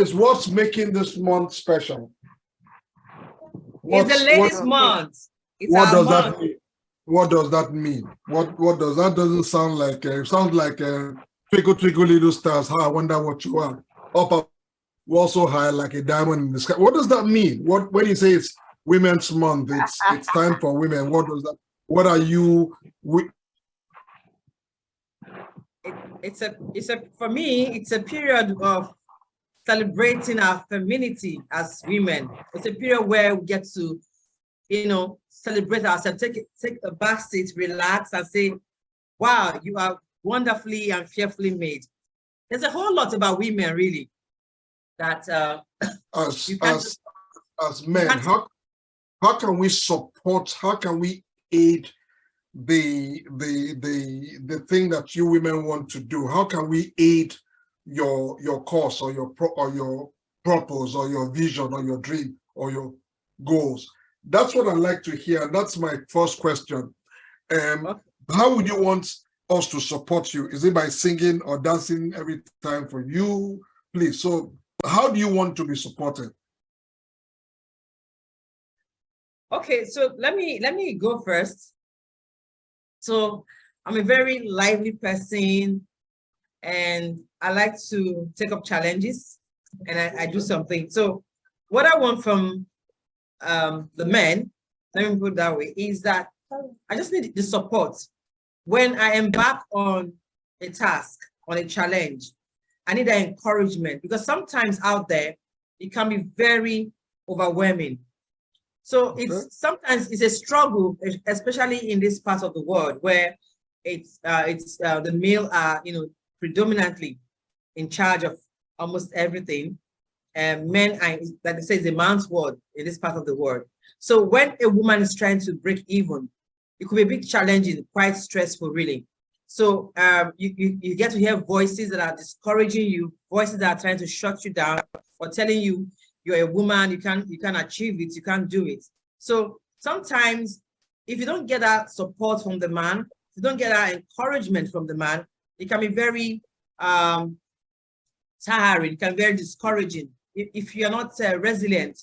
is what's making this month special? It's the ladies' month. It's what our does month. that mean? What does that mean? What does that doesn't sound like? It sounds like twinkle twinkle little stars. How I wonder what you are. Up also high like a diamond in the sky. What does that mean? What when you say it's Women's Month? It's time for women. What does that? What are you? It's a for me. It's a period of celebrating our femininity as women. It's a period where we get to, celebrate ourselves, take a back seat, relax, and say, wow, you are wonderfully and fearfully made. There's a whole lot about women, really, that as men, how can we support, how can we aid the thing that you women want to do? How can we aid your cause or your purpose or your vision or your dream or your goals? That's what I'd like to hear. That's my first question. How would you want us to support you? Is it by singing or dancing every time for you? Please. So how do you want to be supported? Okay, so let me go first. So I'm a very lively person, and I like to take up challenges, and I do something. So what I want from the men, let me put it that way, is that I just need the support. When I embark on a task, on a challenge, I need that encouragement, because sometimes out there, it can be very overwhelming. So sometimes it's a struggle, especially in this part of the world where the male are predominantly in charge of almost everything, and men are, like they say, it's a man's world in this part of the world. So when a woman is trying to break even, it could be a big challenging, quite stressful, really. So you get to hear voices that are discouraging you, voices that are trying to shut you down or telling you you're a woman, you can't achieve it, you can't do it. So sometimes if you don't get that support from the man, if you don't get that encouragement from the man, it can be very tiring, it can be very discouraging. If you're not resilient,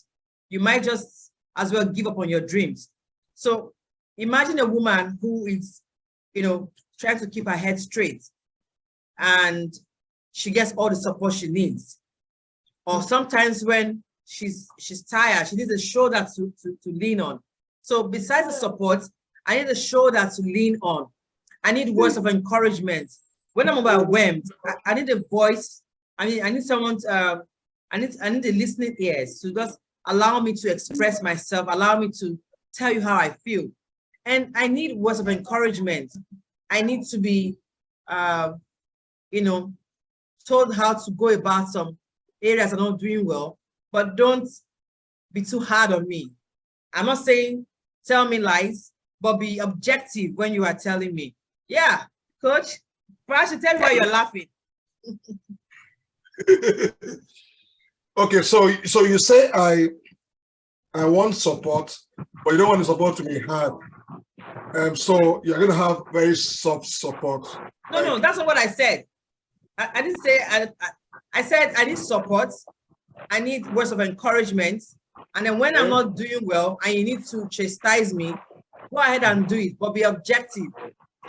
you might just as well give up on your dreams. So imagine a woman who is, trying to keep her head straight, and she gets all the support she needs. Or sometimes when she's tired, she needs a shoulder to lean on. So besides the support, I need a shoulder to lean on. I need words of encouragement. When I'm overwhelmed, I need a voice. I need someone to, I need the listening ears to just allow me to express myself, allow me to tell you how I feel. And I need words of encouragement. I need to be, told how to go about some areas I'm not doing well, but don't be too hard on me. I'm not saying tell me lies, but be objective when you are telling me. Yeah, coach, perhaps you tell me why you're laughing. Okay, so you say I want support, but you don't want the support to be hard. So you're gonna have very soft support. No, that's not what I said. I didn't say I said I need support. I need words of encouragement. And then when I'm not doing well and you need to chastise me, go ahead and do it, but be objective.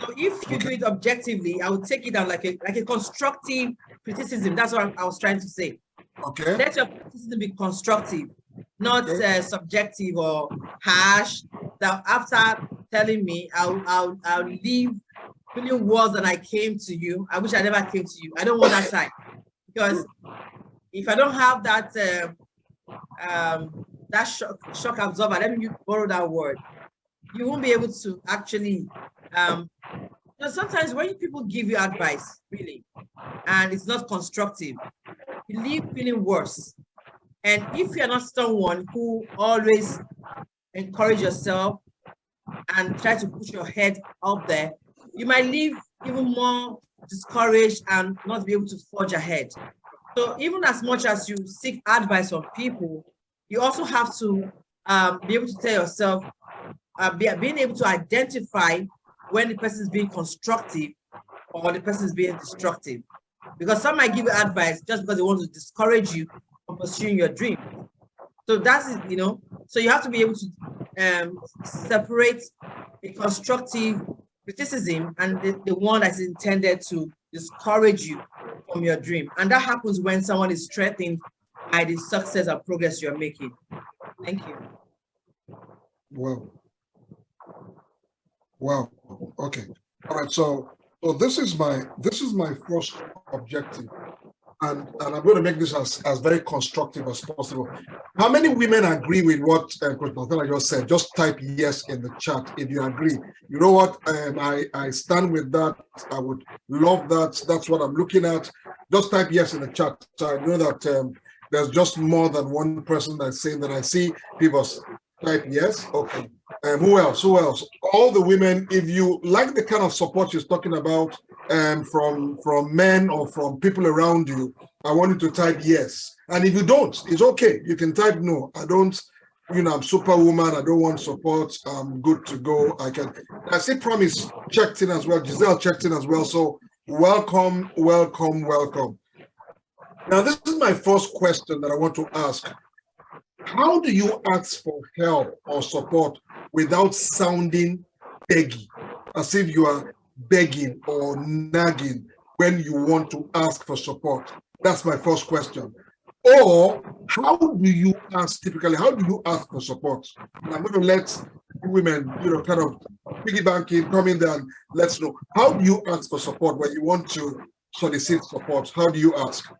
So if you do it objectively, I would take it down like a constructive criticism. That's what I was trying to say. Okay. Let your criticism be constructive, not subjective or harsh. That after telling me, I'll leave feeling worse than I came to you. I wish I never came to you. I don't want that side, because if I don't have that that shock absorber, let me borrow that word, you won't be able to actually. Sometimes when people give you advice, really, and it's not constructive, you leave feeling worse. And if you're not someone who always encourage yourself and try to put your head up there, you might leave even more discouraged and not be able to forge ahead. So even as much as you seek advice from people, you also have to be able to tell yourself, being able to identify when the person is being constructive or the person is being destructive. Because some might give you advice just because they want to discourage you pursuing your dream. So that's it, you know. So you have to be able to separate a constructive criticism and the one that's intended to discourage you from your dream. And that happens when someone is threatened by the success and progress you're making. Thank you. Wow. Wow. Okay. All right. So this is my first objective. And I'm going to make this as very constructive as possible. How many women agree with what Coach Marcella just said? Just type yes in the chat if you agree. You know what? I stand with that. I would love that. That's what I'm looking at. Just type yes in the chat. So I know that there's just more than one person that's saying that. I see people type yes. Okay. Who else? Who else? All the women, if you like the kind of support she's talking about, from men or from people around you, I want you to type yes. And if you don't, it's okay. You can type no. I don't, I'm superwoman. I don't want support. I'm good to go. I see Promise checked in as well. Giselle checked in as well. So welcome, welcome, welcome. Now, this is my first question that I want to ask. How do you ask for help or support without sounding beggy, as if you are begging or nagging when you want to ask for support? That's my first question. Or how do you ask typically? How do you ask for support? And I'm going to let women, kind of piggybanking, come in there and let's know. How do you ask for support when you want to solicit support? How do you ask?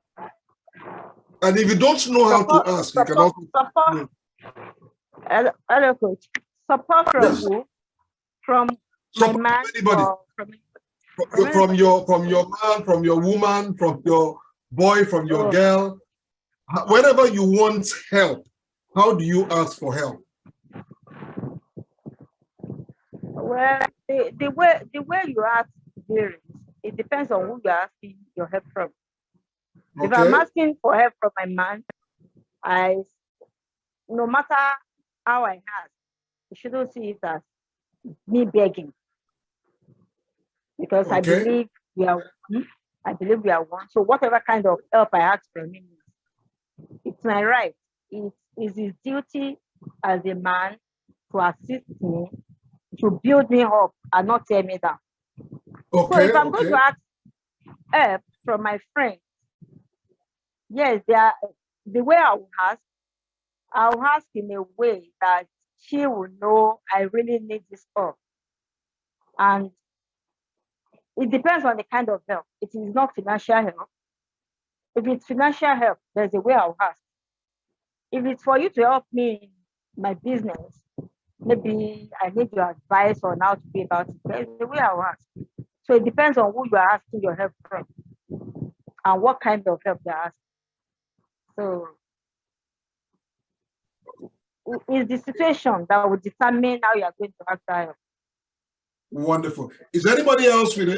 And if you don't know how to ask, you can also support. Hello, coach. Support from yes. who? From support my man, anybody. From your man, from your woman, from your boy, from your girl. Whenever you want help, how do you ask for help? Well, the way you ask varies. It depends on who you're asking your help from. Okay. If I'm asking for help from my man, no matter how I ask, you shouldn't see it as me begging, because I believe we are one. I believe we are one. So whatever kind of help I ask from him, it's my right. It is his duty as a man to assist me, to build me up and not tear me down. So if I'm going to ask help from my friends, yes, the way I'll ask in a way that she will know I really need this help. And it depends on the kind of help. It is not financial help. If it's financial help, there's a way I'll ask. If it's for you to help me in my business, maybe I need your advice on how to be about it, there's a way I'll ask. So it depends on who you are asking your help from and what kind of help they're asking. So it's the situation that will determine how you are going to ask that help. Wonderful. Is anybody else with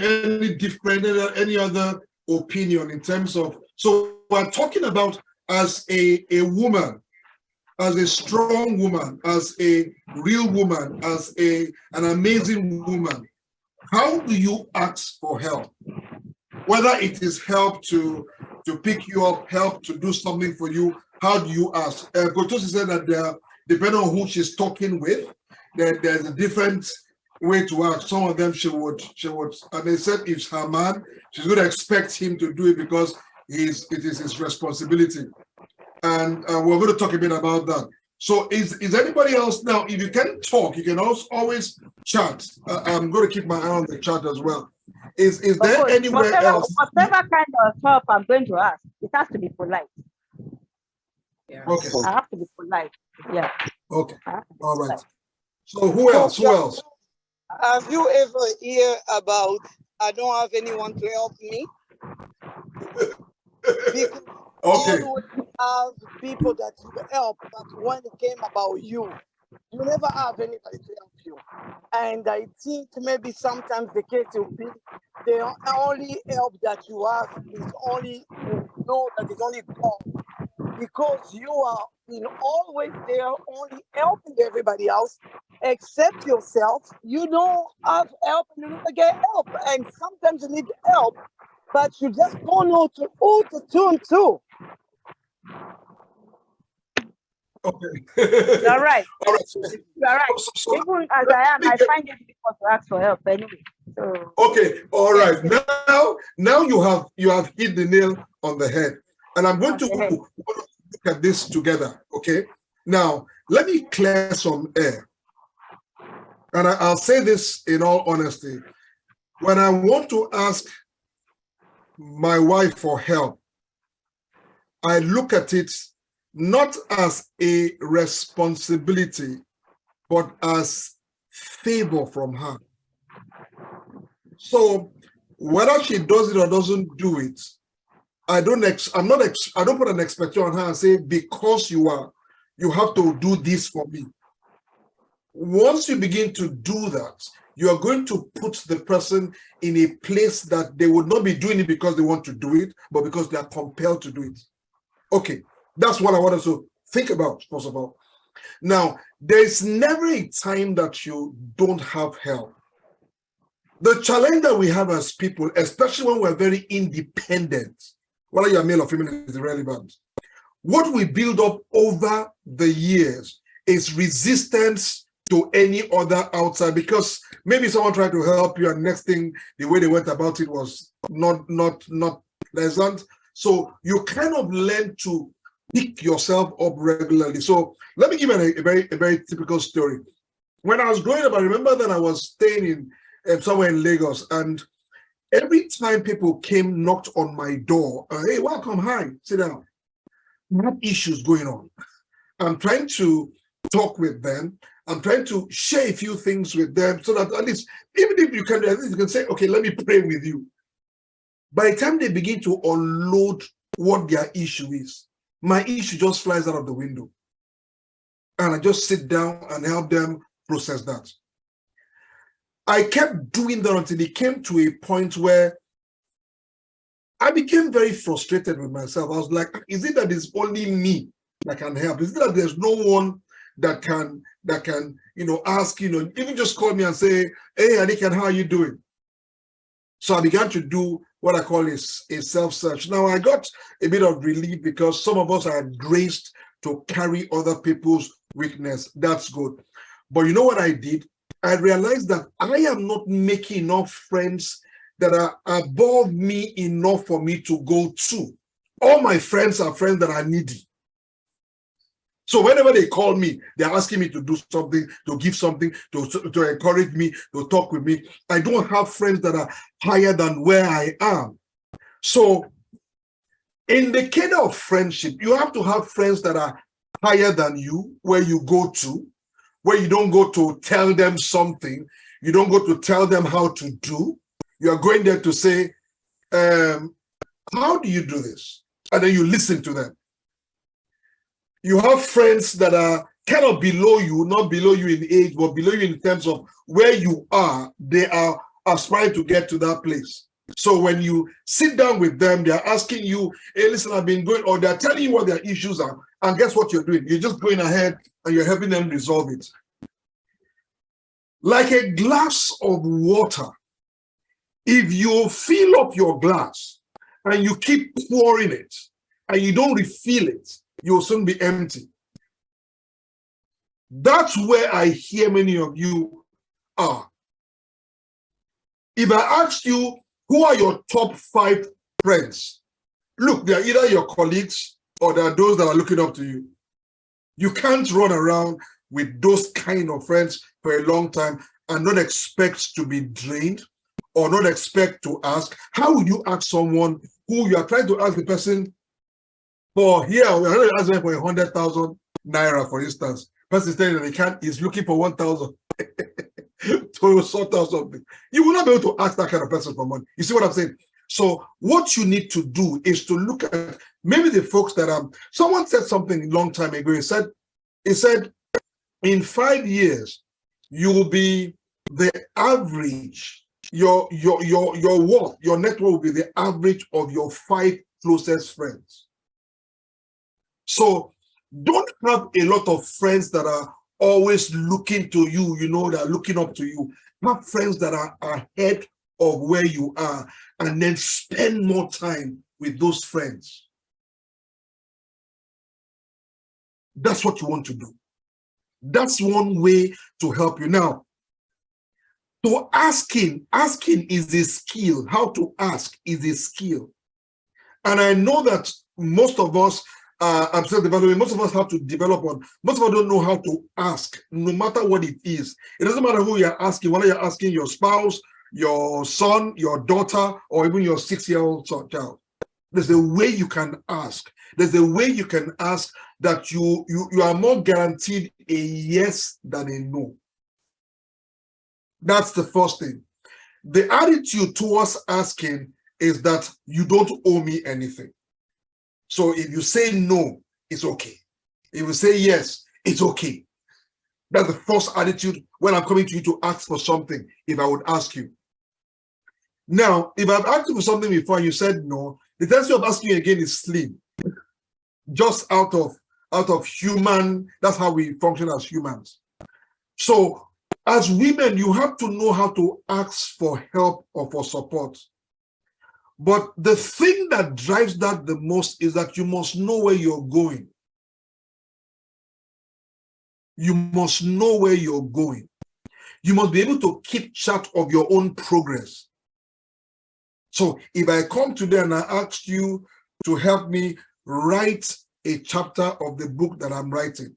any other opinion in terms of, so we're talking about as a woman, as a strong woman, as a real woman, as an amazing woman, how do you ask for help? Whether it is help to pick you up, help to do something for you, how do you ask? Kotosi said that depending on who she's talking with, there's a different way to ask. Some of them she would, and they said if it's her man, she's going to expect him to do it because it is his responsibility. And we're going to talk a bit about that. So is anybody else now? If you can talk, you can also always chat. I'm going to keep my eye on the chat as well. Is there anywhere else? Whatever kind of help I'm going to ask, it has to be polite. Yeah. Okay. I have to be polite. Yeah. Okay. All right. So who else? Who else? Have you ever heard about I don't have anyone to help me? Because okay. always have people that you help, but when it came about you never have anybody to help you. And I think maybe sometimes the case will be the only help that you have is only you know that is only God. Because you are always there only helping everybody else except yourself. You don't have help and you don't get help. And sometimes you need help, but you just don't know who to turn to. Okay. You're right. All right. You're right. Even as I am, I find it difficult to ask for help anyway. So okay. All yes, right. Now you have hit the nail on the head, and I'm going to look at this together. Okay. Now let me clear some air, and I'll say this in all honesty. When I want to ask my wife for help, I look at it not as a responsibility, but as favor from her. So whether she does it or doesn't do it, I don't put an expectation on her and say, because you have to do this for me. Once you begin to do that, you are going to put the person in a place that they would not be doing it because they want to do it, but because they are compelled to do it. Okay, that's what I want us to think about, first of all. Now, there's never a time that you don't have help. The challenge that we have as people, especially when we're very independent, whether you're male or female, is irrelevant. What we build up over the years is resistance to any other outside, because maybe someone tried to help you and next thing, the way they went about it was not pleasant. So you kind of learn to pick yourself up regularly. So let me give you a very typical story. When I was growing up, I remember that I was staying in somewhere in Lagos, and every time people came, knocked on my door, hey, welcome, hi, sit down. What issues going on? I'm trying to talk with them. I'm trying to share a few things with them so that at least, even if you can, at least you can say, okay, let me pray with you. By the time they begin to unload what their issue is, my issue just flies out of the window. And I just sit down and help them process that. I kept doing that until it came to a point where I became very frustrated with myself. I was like, is it that it's only me that can help? Is it that there's no one that can ask, even just call me and say, hey, Aniekan, how are you doing? So I began to do what I call a self-search. Now I got a bit of relief because some of us are graced to carry other people's weakness. That's good. But you know what I did? I realized that I am not making enough friends that are above me enough for me to go to. All my friends are friends that are needy. So whenever they call me, they're asking me to do something, to give something, to encourage me, to talk with me. I don't have friends that are higher than where I am. So in the case of friendship, you have to have friends that are higher than you, where you go to, where you don't go to tell them something. You don't go to tell them how to do. You are going there to say, how do you do this? And then you listen to them. You have friends that are kind of below you, not below you in age, but below you in terms of where you are. They are aspiring to get to that place. So when you sit down with them, they're asking you, hey, listen, I've been going, or they're telling you what their issues are. And guess what you're doing? You're just going ahead and you're helping them resolve it. Like a glass of water, if you fill up your glass and you keep pouring it and you don't refill it, you'll soon be empty. That's where I hear many of you are. If I asked you, who are your top 5 friends? Look, they're either your colleagues or they're those that are looking up to you. You can't run around with those kind of friends for a long time and not expect to be drained or not expect to ask. How would you ask someone who you are trying to ask the person for here, we're going to ask them for 100,000 naira, for instance. Person saying that he's looking for 1,000 to sort out something. You will not be able to ask that kind of person for money. You see what I'm saying? So what you need to do is to look at maybe the folks that someone said something a long time ago. He said, in 5 years, you will be the average, your worth, your network will be the average of your 5 closest friends. So don't have a lot of friends that are always looking to you, that are looking up to you. Have friends that are ahead of where you are, and then spend more time with those friends. That's what you want to do. That's one way to help you. Now, to asking is a skill. How to ask is a skill. And I know that most of us, I'm still developing, most of us have to develop on, most of us don't know how to ask, no matter what it is. It doesn't matter who you're asking, whether you're asking your spouse, your son, your daughter, or even your 6-year-old child. There's a way you can ask. There's a way you can ask that you are more guaranteed a yes than a no. That's the first thing. The attitude towards asking is that you don't owe me anything. So if you say no, it's okay. If you say yes, it's okay. That's the first attitude when I'm coming to you to ask for something, if I would ask you. Now, if I've asked you for something before and you said no, the tendency of asking you again is slim. Just out of human, that's how we function as humans. So as women, you have to know how to ask for help or for support. But the thing that drives that the most is that you must know where you're going. You must know where you're going. You must be able to keep track of your own progress. So if I come today and I ask you to help me write a chapter of the book that I'm writing,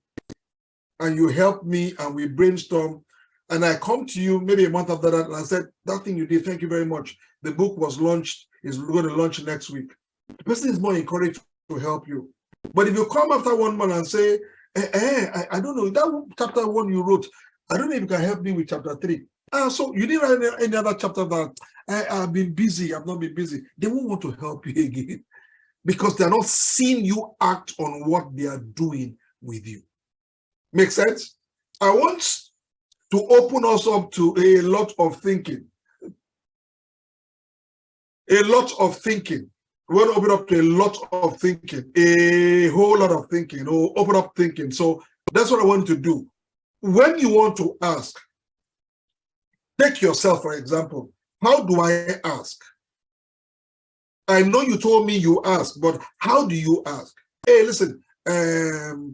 and you help me and we brainstorm, and I come to you maybe a month after that and I said, that thing you did, thank you very much. The book was launched, is going to launch next week. The person is more encouraged to help you. But if you come after 1 month and say, I don't know, that chapter 1 you wrote, I don't know if you can help me with chapter 3. So you didn't write any other chapter that I've been busy, I've not been busy. They won't want to help you again because they're not seeing you act on what they are doing with you. Make sense? I want to open us up to a lot of thinking. A lot of thinking. We want to open up to a lot of thinking, a whole lot of thinking, or open up thinking. So that's what I want to do. When you want to ask, take yourself, for example. How do I ask? I know you told me you ask, but how do you ask? Hey, listen,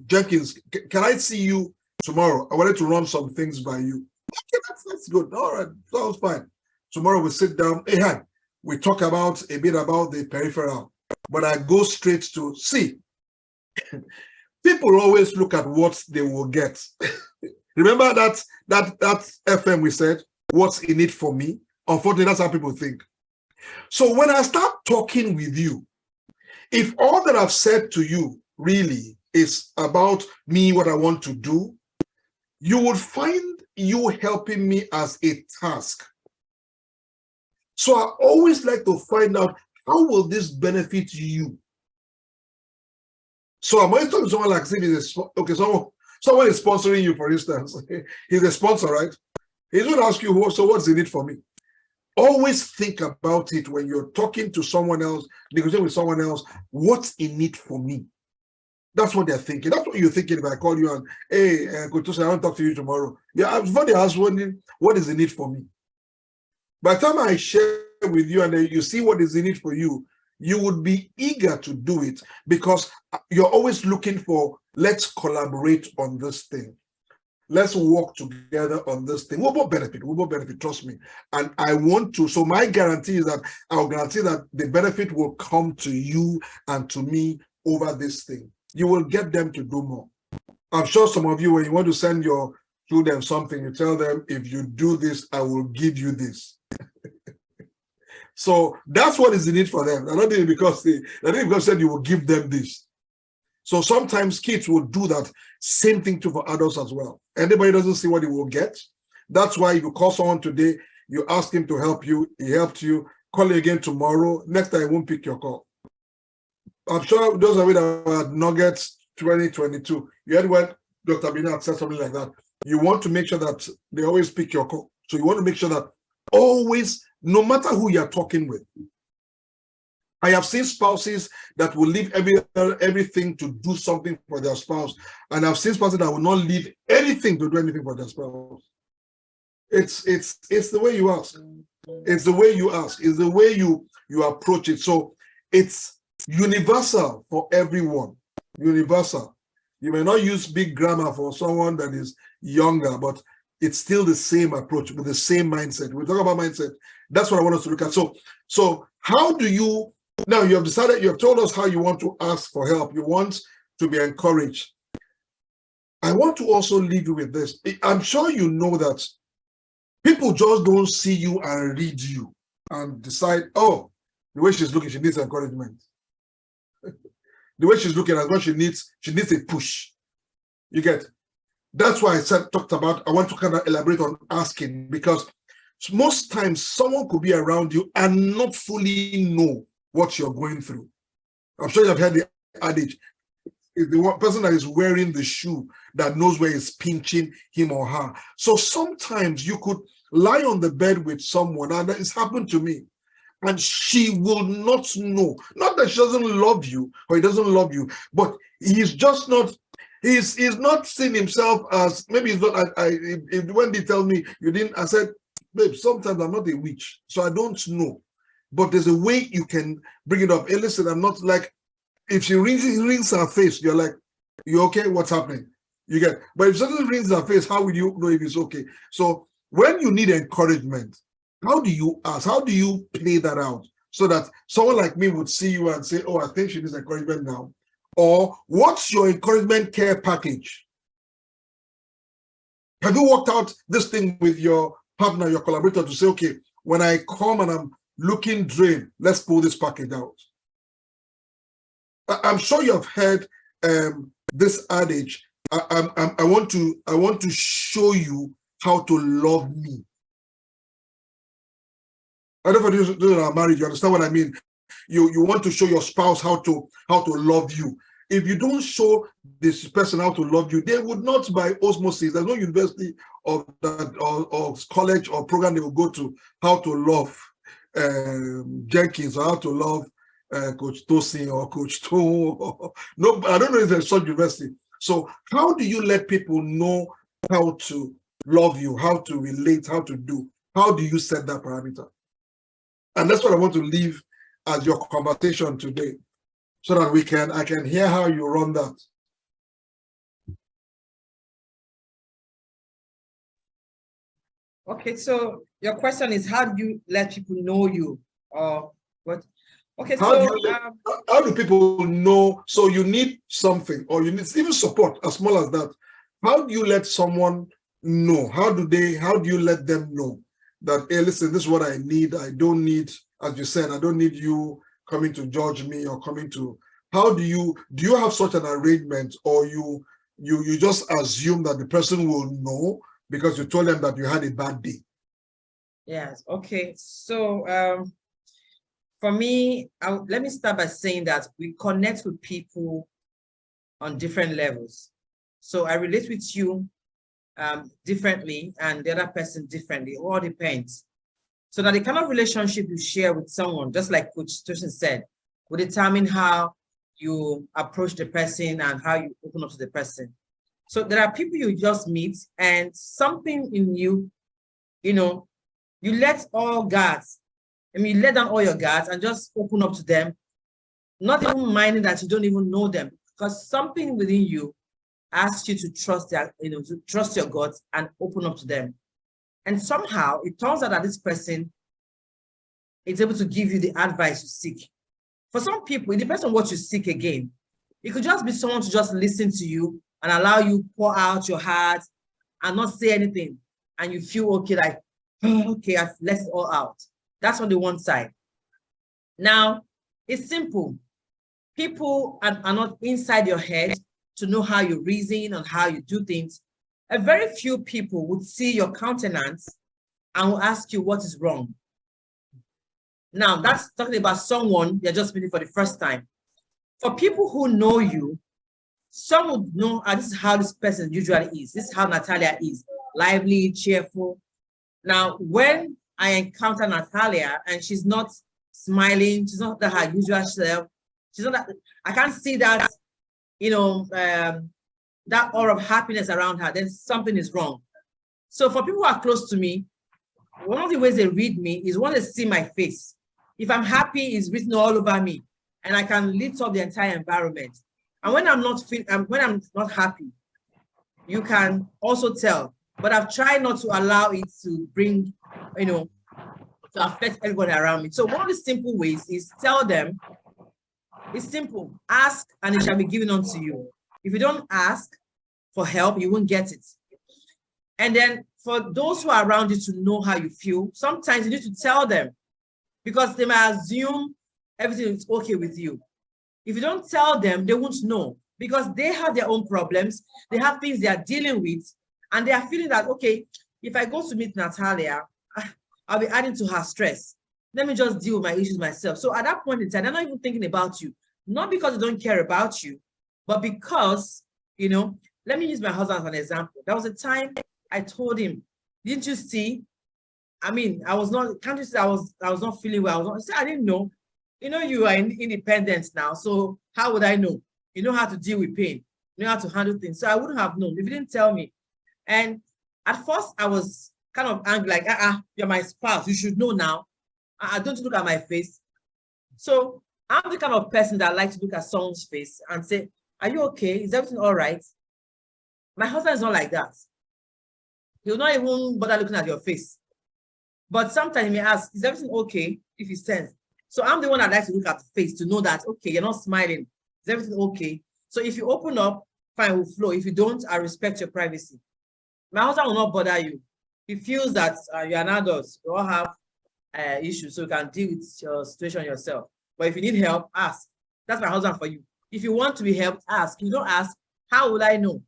Jenkins, can I see you tomorrow? I wanted to run some things by you. Okay, that's good. All right, sounds fine. Tomorrow we sit down. Hey, hi. We talk about a bit about the peripheral, but I go straight to see. People always look at what they will get. Remember that FM we said, what's in it for me? Unfortunately, that's how people think. So when I start talking with you, if all that I've said to you really is about me, what I want to do, you would find you helping me as a task. So I always like to find out, how will this benefit you? So I'm always talking to someone like, okay, someone is sponsoring you, for instance. He's a sponsor, right? He's going to ask you, so what's in it for me? Always think about it when you're talking to someone else, negotiating with someone else, what's in it for me? That's what they're thinking. That's what you're thinking if I call you and, hey, Kutusa, I want to talk to you tomorrow. Yeah, I've already asked what is in it for me? By the time I share with you and you see what is in it for you, you would be eager to do it because you're always looking for, let's collaborate on this thing. Let's work together on this thing. We'll both benefit, trust me. And I want to, so my guarantee is that I'll guarantee that the benefit will come to you and to me over this thing. You will get them to do more. I'm sure some of you, when you want to send your children something, you tell them, if you do this, I will give you this. So that's what is in it for them. I don't think because said you will give them this. So sometimes kids will do that same thing too for adults as well. Anybody doesn't see what he will get. That's why if you call someone today, you ask him to help you, he helped you, call you again tomorrow. Next time, he won't pick your call. I'm sure those of you that were at Nuggets 2022, you heard when Dr. Binat said something like that. You want to make sure that they always pick your call. So you want to make sure that always, no matter who you're talking with. I have seen spouses that will leave everything to do something for their spouse. And I've seen spouses that will not leave anything to do anything for their spouse. It's the way you ask. It's the way you ask. It's the way you approach it. So it's universal for everyone. Universal. You may not use big grammar for someone that is younger, but it's still the same approach with the same mindset. We talk about mindset. That's what I want us to look at. So how do you, now you have decided, you have told us how you want to ask for help. You want to be encouraged. I want to also leave you with this. I'm sure you know that people just don't see you and read you and decide, oh, the way she's looking, she needs encouragement. The way she's looking as well, she needs a push. You get? That's why I talked about, I want to kind of elaborate on asking, because most times someone could be around you and not fully know what you're going through. I'm sure you've heard the adage, it's the one person that is wearing the shoe that knows where it's pinching him or her. So sometimes you could lie on the bed with someone, and it's happened to me, and she will not know. Not that she doesn't love you or he doesn't love you, but he's just not, he's not seeing himself as, maybe he's not, when they tell me you didn't, I said, babe, sometimes I'm not a witch, so I don't know. But there's a way you can bring it up. Hey, listen, I'm not like, if she rings her face, you're like, you okay? What's happening? You get, but if someone rings her face, how will you know if it's okay? So when you need encouragement, how do you ask? How do you play that out so that someone like me would see you and say, oh, I think she needs encouragement now? Or what's your encouragement care package? Have you worked out this thing with your partner, your collaborator, to say, okay, when I come and I'm looking drained, let's pull this package out? I'm sure you have heard this adage, I want to show you how to love me. I don't know if you are married, you understand what I mean? You want to show your spouse how to love you. If you don't show this person how to love you, they would not, by osmosis, there's no university or college or program they will go to how to love Jenkins or how to love Coach Tosin or Coach To. No, I don't know if there's such university. So how do you let people know how to love you, how to relate, how to do? How do you set that parameter? And that's what I want to leave as your conversation today, so that I can hear how you run that. Okay, so your question is, how do you let people know you? Or what? Okay, how do people know? So you need something, or you need even support as small as that. How do you let someone know? How do you let them know that, hey, listen, this is what I need. I don't need, as you said, I don't need you coming to judge me or coming to, how do you have such an arrangement, or you just assume that the person will know because you told them that you had a bad day? Yes, okay. So for me, let me start by saying that we connect with people on different levels. So I relate with you differently and the other person differently. It all depends. So that the kind of relationship you share with someone, just like Coach Tosin said, will determine how you approach the person and how you open up to the person. So there are people you just meet, and something in you, you let all guards, you let down all your guards and just open up to them, not even minding that you don't even know them, because something within you asks you to trust to trust your God and open up to them. And somehow it turns out that this person is able to give you the advice you seek. For some people, it depends on what you seek again. It could just be someone to just listen to you and allow you pour out your heart and not say anything. And you feel okay, like, oh, okay, I've let it all out. That's on the one side. Now, it's simple. People are not inside your head to know how you reason and how you do things. A very few people would see your countenance and will ask you what is wrong. Now, that's talking about someone you're just meeting for the first time. For people who know you, some would know, this is how this person usually is. This is how Natalia is, lively, cheerful. Now, when I encounter Natalia and she's not smiling, she's not her usual self, she's not that, I can't see that, that aura of happiness around her, then something is wrong. So for people who are close to me, one of the ways they read me is when they see my face. If I'm happy, it's written all over me, and I can lift up the entire environment. And when when I'm not happy, you can also tell. But I've tried not to allow it to bring, to affect everybody around me. So one of the simple ways is tell them. It's simple. Ask and it shall be given unto you. If you don't ask for help, you won't get it. And then for those who are around you to know how you feel, sometimes you need to tell them, because they might assume everything is okay with you. If you don't tell them, they won't know, because they have their own problems. They have things they are dealing with, and they are feeling that, okay, if I go to meet Natalia, I'll be adding to her stress. Let me just deal with my issues myself. So at that point in time, they're not even thinking about you, not because they don't care about you, but because, let me use my husband as an example. There was a time I told him, didn't you see? I mean, can't you see I was not feeling well? I didn't know. You are independent now, so how would I know? You know how to deal with pain. You know how to handle things. So I wouldn't have known if you didn't tell me. And at first I was kind of angry, like, you're my spouse. You should know now. Don't look at my face. So I'm the kind of person that likes to look at someone's face and say, are you okay? Is everything all right? My husband is not like that. He'll not even bother looking at your face. But sometimes he may ask, is everything okay? If he sends. So I'm the one that likes to look at the face to know that, okay, you're not smiling. Is everything okay? So if you open up, fine, will flow. If you don't, I respect your privacy. My husband will not bother you. He feels that you're an adult. You all have issues, so you can deal with your situation yourself. But if you need help, ask. That's my husband for you. If you want to be helped, ask. If you don't ask, how will I know?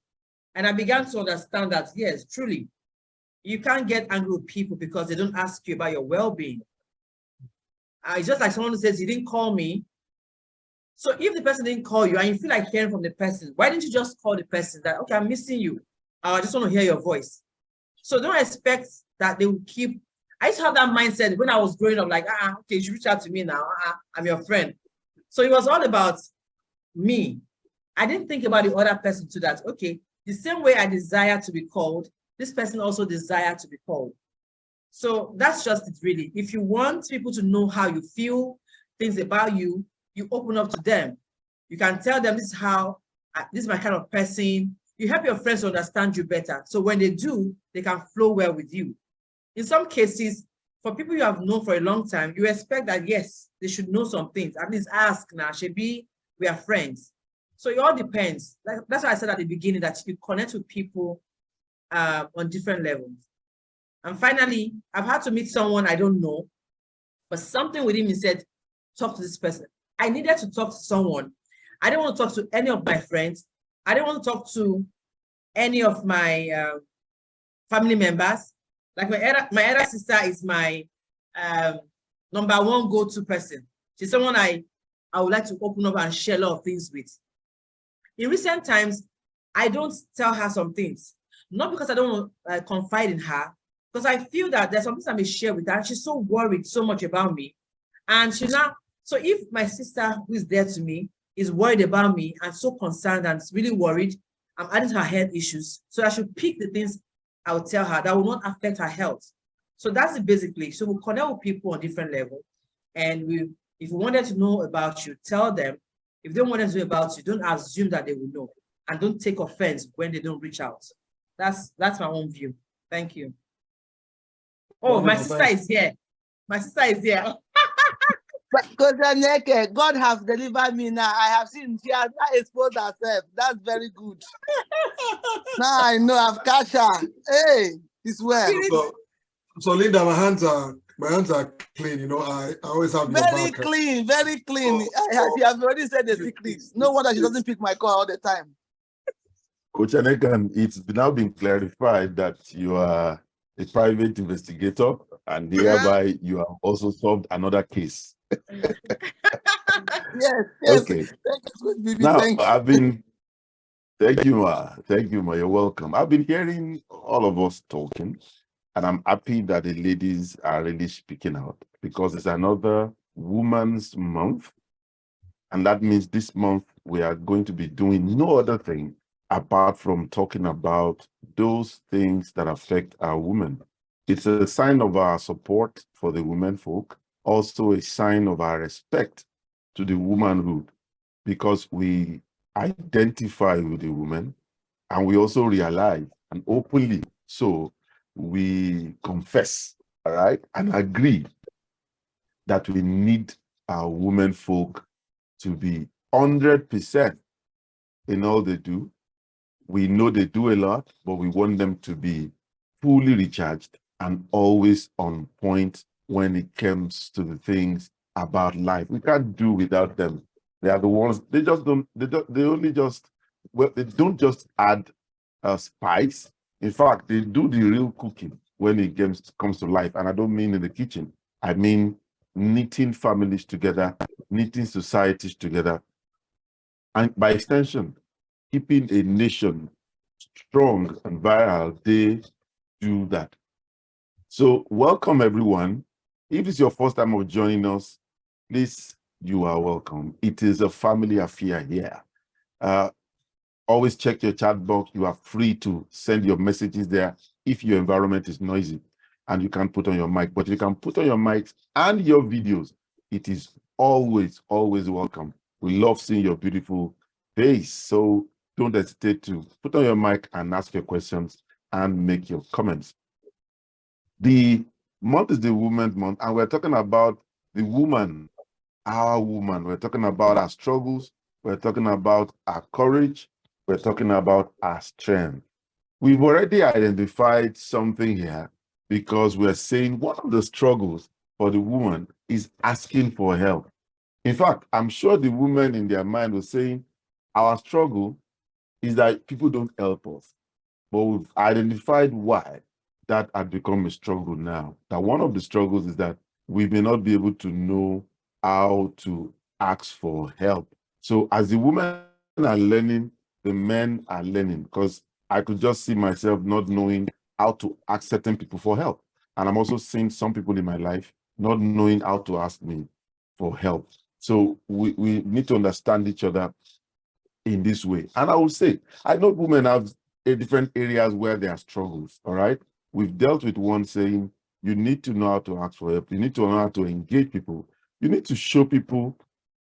And I began to understand that, yes, truly, you can't get angry with people because they don't ask you about your well-being. It's just like someone who says, you didn't call me. So if the person didn't call you and you feel like hearing from the person, why didn't you just call the person that, okay, I'm missing you. I just want to hear your voice. So don't expect that they will keep. I used to have that mindset when I was growing up, like, okay, you should reach out to me now. I'm your friend. So it was all about me. I didn't think about the other person to that. Okay, the same way I desire to be called, this person also desires to be called. So that's just it, really. If you want people to know how you feel, things about you, you open up to them. You can tell them, this is my kind of person. You help your friends to understand you better. So when they do, they can flow well with you. In some cases, for people you have known for a long time, you expect that, yes, they should know some things. At least ask now, Shebi, we are friends. So it all depends. That's why I said at the beginning that you connect with people on different levels. And finally, I've had to meet someone I don't know, but something within me said, talk to this person. I needed to talk to someone. I didn't want to talk to any of my friends. I didn't want to talk to any of my family members. Like my elder sister is my number one go-to person. She's someone I would like to open up and share a lot of things with. In recent times, I don't tell her some things, not because I don't want to confide in her, because I feel that there's some things I may share with her. And she's so worried so much about me. And so if my sister who is there to me is worried about me and so concerned and really worried, I'm adding to her health issues. So I should pick the things I will tell her that will not affect her health. So that's it basically. So we'll connect with people on different levels. And if you want them to know about you, tell them. If they don't want them to know about you, don't assume that they will know. And don't take offense when they don't reach out. That's my own view. Thank you. Oh, my sister is here. My sister is here. Because Aniekan, God has delivered me now. I have seen she has not exposed herself. That's very good. Now I know I've catch her. Hey, it's well. So Linda, my hands are clean. I always have your Very back. clean, very clean. She has already said the secrets. No wonder she doesn't pick my call all the time. Coach Aniekan, it's now been clarified that you are a private investigator, and hereby you have also solved another case. Yes. Okay. Thank you, Now, thank you, Ma. You're welcome. I've been hearing all of us talking, and I'm happy that the ladies are really speaking out, because it's another Women's Month. And that means this month we are going to be doing no other thing apart from talking about those things that affect our women. It's a sign of our support for the women folk, also a sign of our respect to the womanhood, because we identify with the woman, and we also realize, and openly so, we confess, all right, and agree that we need our women folk to be 100% in all they do. We know they do a lot, but we want them to be fully recharged and always on point when it comes to the things about life. We can't do without them. They are the ones, they just don't, they only just, well, they don't just add spice. In fact, they do the real cooking when it comes to life. And I don't mean in the kitchen. I mean knitting families together, knitting societies together, and by extension, keeping a nation strong and viral. They do that. So welcome, everyone. If it's your first time of joining us, please, you are welcome. It is a family affair here. Always check your chat box. You are free to send your messages there if your environment is noisy and you can't put on your mic. But you can put on your mics and your videos. It is always, always welcome. We love seeing your beautiful face. So don't hesitate to put on your mic and ask your questions and make your comments. The month is the Women's Month, and we're talking about the woman, our woman. We're talking about our struggles. We're talking about our courage. We're talking about our strength. We've already identified something here because we're saying one of the struggles for the woman is asking for help. In fact, I'm sure the women in their mind were saying, our struggle is that people don't help us. But we've identified why that had become a struggle now. That one of the struggles is that we may not be able to know how to ask for help. So as the women are learning, the men are learning, because I could just see myself not knowing how to ask certain people for help. And I'm also seeing some people in my life not knowing how to ask me for help. So we need to understand each other in this way. And I will say, I know women have different areas where there are struggles, all right? We've dealt with one saying, you need to know how to ask for help. You need to know how to engage people. You need to show people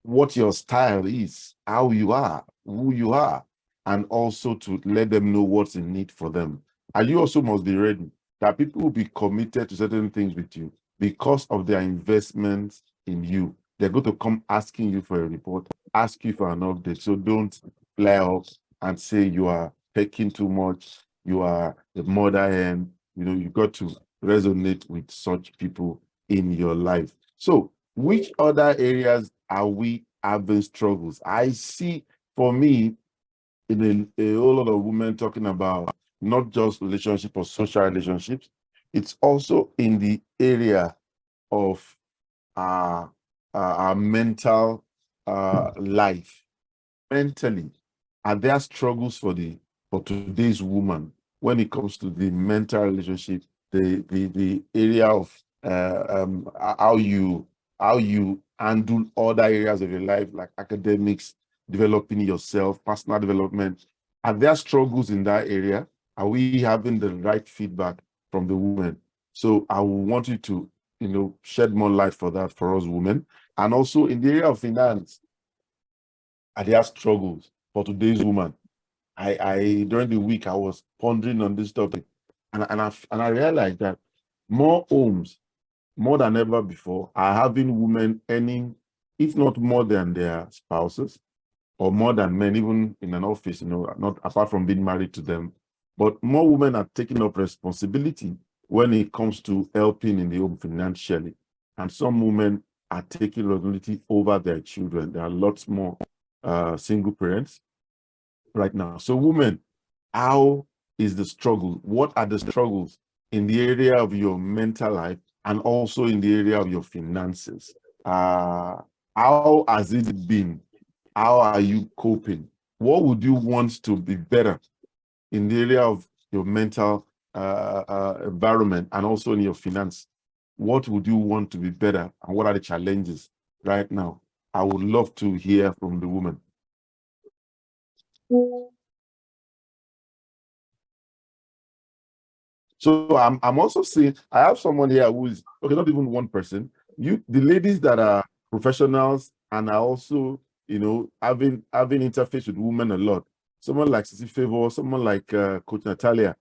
what your style is, how you are, who you are, and also to let them know what's in need for them. And you also must be ready that people will be committed to certain things with you because of their investments in you. They're going to come asking you for a report, ask you for an update. So don't flare up and say you are taking too much, you are the mother hen. You know, you got to resonate with such people in your life. So which other areas are we having struggles? I see, for me, in a whole lot of women talking about not just relationship or social relationships, it's also in the area of our mental life. Mentally, are there struggles for today's woman when it comes to the mental relationship, the area of how you handle other areas of your life, like academics, developing yourself, personal development? Are there struggles in that area? Are we having the right feedback from the women? So I want you to, shed more light for that for us women. And also in the area of finance, are there struggles for today's woman? I during the week I was pondering on this topic, and I realized that more homes, more than ever before, are having women earning, if not more than their spouses, or more than men, even in an office, not apart from being married to them. But more women are taking up responsibility when it comes to helping in the home financially. And some women are taking responsibility over their children. There are lots more single parents right now. So women, how is the struggle? What are the struggles in the area of your mental life and also in the area of your finances? How has it been? How are you coping? What would you want to be better in the area of your mental environment and also in your finance? What would you want to be better, and what are the challenges right now? I would love to hear from the woman. So I'm also seeing, I have someone here who is, okay, not even one person. The ladies that are professionals and are also you know, having interface with women a lot. Someone like Sissy Favor, someone like Coach Natalia.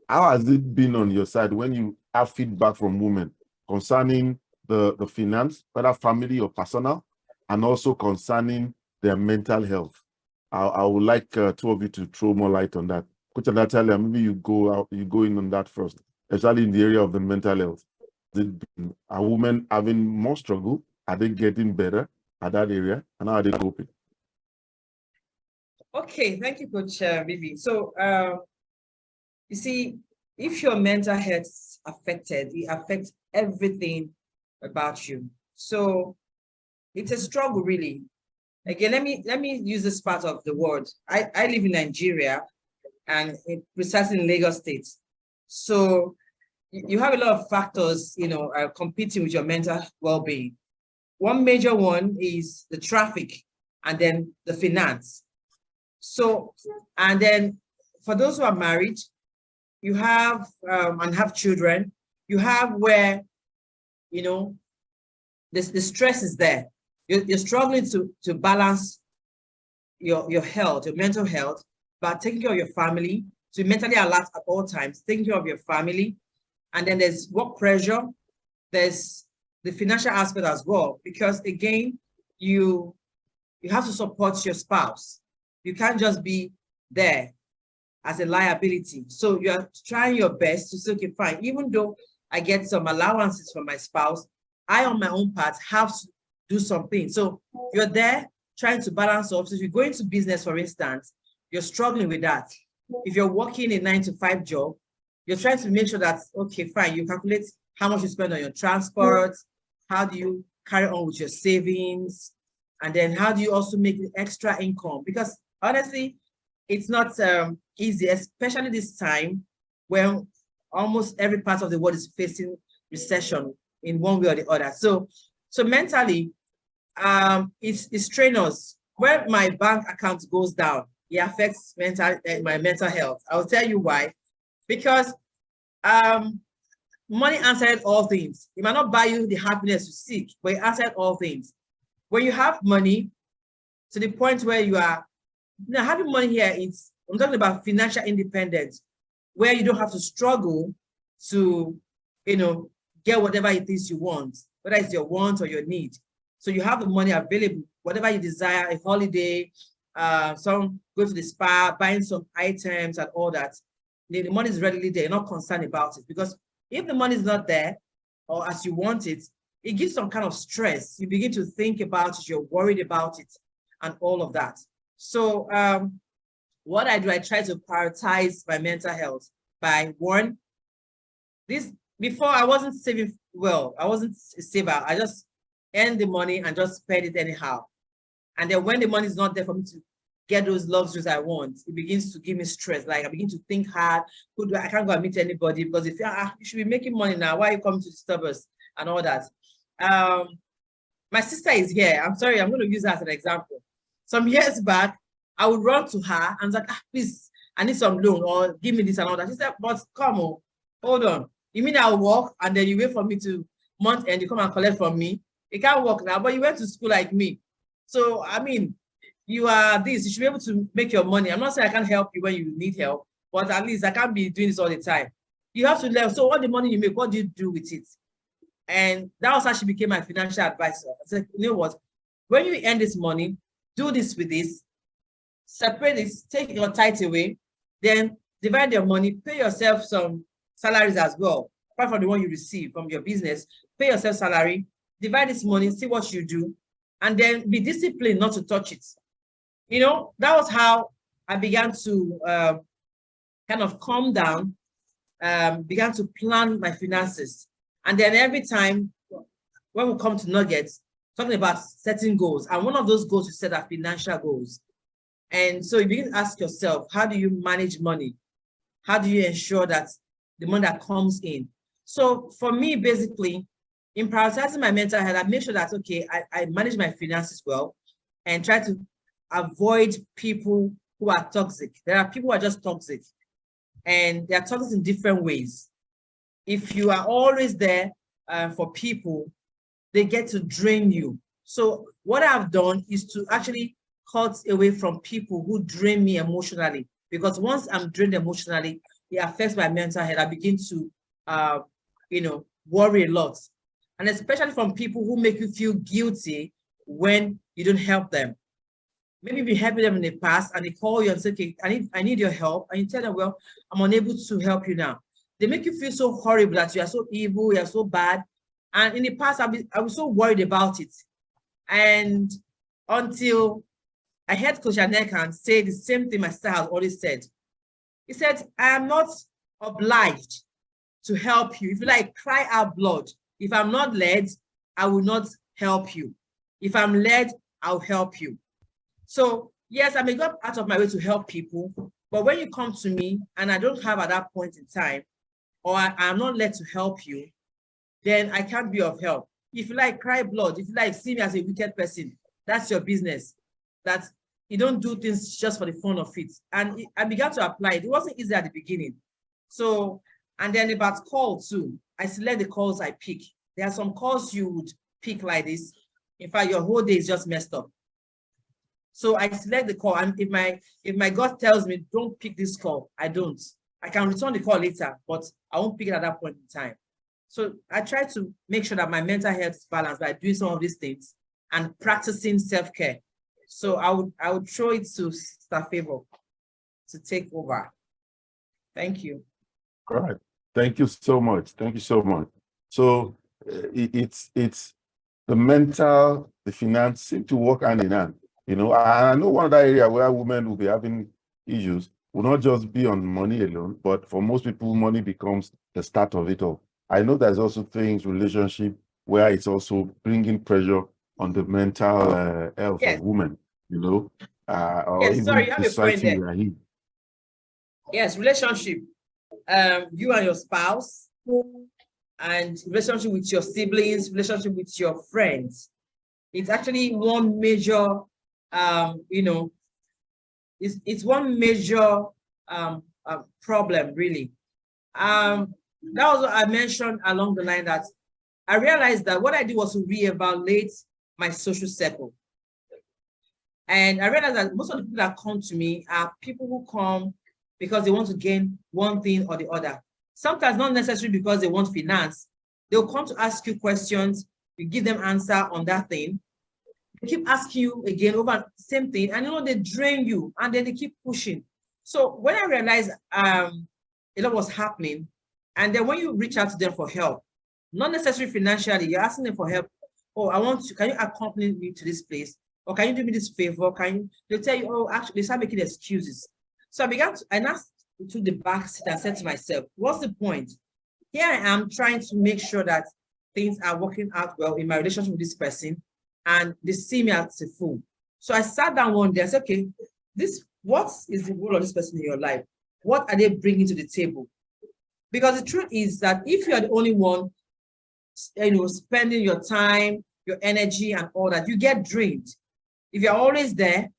How has it been on your side when you have feedback from women concerning the finance, whether family or personal, and also concerning their mental health? I would like two of you to throw more light on that. Coach Natalia, maybe you go in on that first, especially in the area of the mental health. Are women having more struggle? Are they getting better at that area? And how are they coping? Okay, thank you, Coach Vivi. So, you see, if your mental health is affected, it affects everything about you. So, it's a struggle, really. Again, let me use this part of the world. I live in Nigeria, and precisely in Lagos State. So, you have a lot of factors, you know, competing with your mental well-being. One major one is the traffic, and then the finance. So, and then for those who are married, you have and have children, you have where, you know, the stress is there. You're struggling to balance your health, your mental health, but taking care of your family, to be mentally alert at all times, taking care of your family. And then there's work pressure, there's the financial aspect as well, because again, you have to support your spouse. You can't just be there as a liability. So you're trying your best to say, okay, fine, even though I get some allowances from my spouse, I on my own part have to do something. So you're there trying to balance off. So if you go into business, for instance, you're struggling with that. If you're working a 9-to-5 job, you're trying to make sure that, okay, fine, you calculate how much you spend on your transport, how do you carry on with your savings, and then how do you also make the extra income? Because honestly, it's not easy, especially this time when almost every part of the world is facing recession in one way or the other. So mentally, it's strenuous. When my bank account goes down, it affects my mental health. I'll tell you why. Because money answered all things. It might not buy you the happiness you seek, but it answered all things. When you have money to the point where you are now having money here, I'm talking about financial independence, where you don't have to struggle to, you know, get whatever it is you want, whether it's your want or your need. So you have the money available, whatever you desire, a holiday, some go to the spa, buying some items and all that. The money is readily there. You're not concerned about it, because if the money is not there or as you want it, it gives some kind of stress. You begin to think about it, you're worried about it and all of that. So what I do, I try to prioritize my mental health by one, before I wasn't saving well, I wasn't a saver. I just earn the money and just spend it anyhow. And then when the money is not there for me to get those luxuries I want, it begins to give me stress. Like I begin to think hard, I can't go and meet anybody because if you should be making money now, why are you coming to disturb us and all that? My sister is here. I'm sorry, I'm going to use her as an example. Some years back, I would run to her and say, please, I need some loan or give me this and all that. She said, but come on, hold on. You mean I'll work and then you wait for me to month end, you come and collect from me? You can't work now, but you went to school like me. So, I mean, you are this, you should be able to make your money. I'm not saying I can't help you when you need help, but at least I can't be doing this all the time. You have to learn. So what the money you make, what do you do with it? And that was how she became my financial advisor. I said, you know what? When you earn this money, do this with this, separate this, take your tithe away, then divide your money, pay yourself some salaries as well, apart from the one you receive from your business, pay yourself salary, divide this money, see what you do, and then be disciplined not to touch it. You know, that was how I began to kind of calm down, began to plan my finances. And then every time when we come to Nuggets, talking about setting goals, and one of those goals you set are financial goals. And so you begin to ask yourself, how do you manage money? How do you ensure that the money that comes in? So for me, basically, in prioritizing my mental health, I make sure that, okay, I manage my finances well and try to avoid people who are toxic. There are people who are just toxic, and they are toxic in different ways. If you are always there for people, they get to drain you. So what I've done is to actually cut away from people who drain me emotionally, because once I'm drained emotionally, it affects my mental health. I begin to, worry a lot. And especially from people who make you feel guilty when you don't help them. Maybe you've been helping them in the past and they call you and say, okay, I need your help. And you tell them, well, I'm unable to help you now. They make you feel so horrible that you are so evil, you are so bad. And in the past, I was so worried about it. And until I heard Coach Aniekan say the same thing my sister has always said. He said, I am not obliged to help you. If you like, cry out blood. If I'm not led, I will not help you. If I'm led, I'll help you. So yes, I may go out of my way to help people, but when you come to me and I don't have at that point in time, or I'm not led to help you, then I can't be of help. If you like, cry blood. If you like, see me as a wicked person, that's your business. That you don't do things just for the fun of it. And I began to apply it. It wasn't easy at the beginning. So, and then about call too, I select the calls I pick. There are some calls you would pick like this. In fact, your whole day is just messed up. So I select the call, and if my gut tells me don't pick this call, I don't. I can return the call later, but I won't pick it at that point in time. So I try to make sure that my mental health is balanced by doing some of these things and practicing self-care. So I would throw it to SuccessFULL to take over. Thank you. All right. Thank you so much. Thank you so much. So it's the mental, the finance seem to work hand in hand. You know, I know one other area where women will be having issues will not just be on money alone, but for most people, money becomes the start of it all. I know there's also things, relationship, where it's also bringing pressure on the mental health Yes. of women, you know, or Yes, even sorry, you have the a point society there. we are in. Yes, relationship. You and your spouse, and relationship with your siblings, relationship with your friends. It's actually one major, it's one major problem, really. That was what I mentioned along the line, that I realized that what I did was to reevaluate my social circle. And I realized that most of the people that come to me are people who come because they want to gain one thing or the other. Sometimes not necessarily because they want finance. They'll come to ask you questions, you give them answer on that thing. They keep asking you again over the same thing, and they drain you, and then they keep pushing. So when I realized a lot was happening, and then when you reach out to them for help, not necessarily financially, you're asking them for help. Oh, can you accompany me to this place? Or can you do me this favor? They'll tell you, oh, actually, they start making excuses. So I took the back seat and said to myself, what's the point? Here I am trying to make sure that things are working out well in my relationship with this person, and they see me as a fool. So I sat down one day and said, okay, what is the role of this person in your life? What are they bringing to the table? Because the truth is that if you are the only one, spending your time, your energy and all that, you get drained. If you're always there,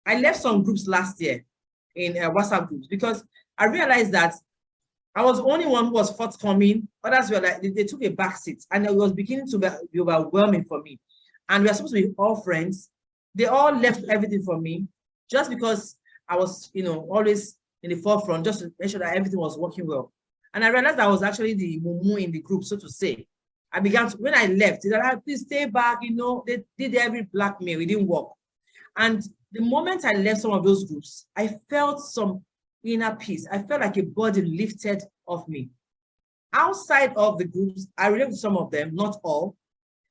I left some groups last year in WhatsApp groups because I realized that I was the only one who was forthcoming. Others were like, they took a back seat, and it was beginning to be overwhelming for me. And we are supposed to be all friends. They all left everything for me just because I was, always in the forefront, just to make sure that everything was working well. And I realized I was actually the mumu in the group, so to say. I began to, when I left, they said, please stay back, they did every blackmail, it didn't work. And the moment I left some of those groups, I felt some inner peace. I felt like a burden lifted off me. Outside of the groups, I related to some of them, not all.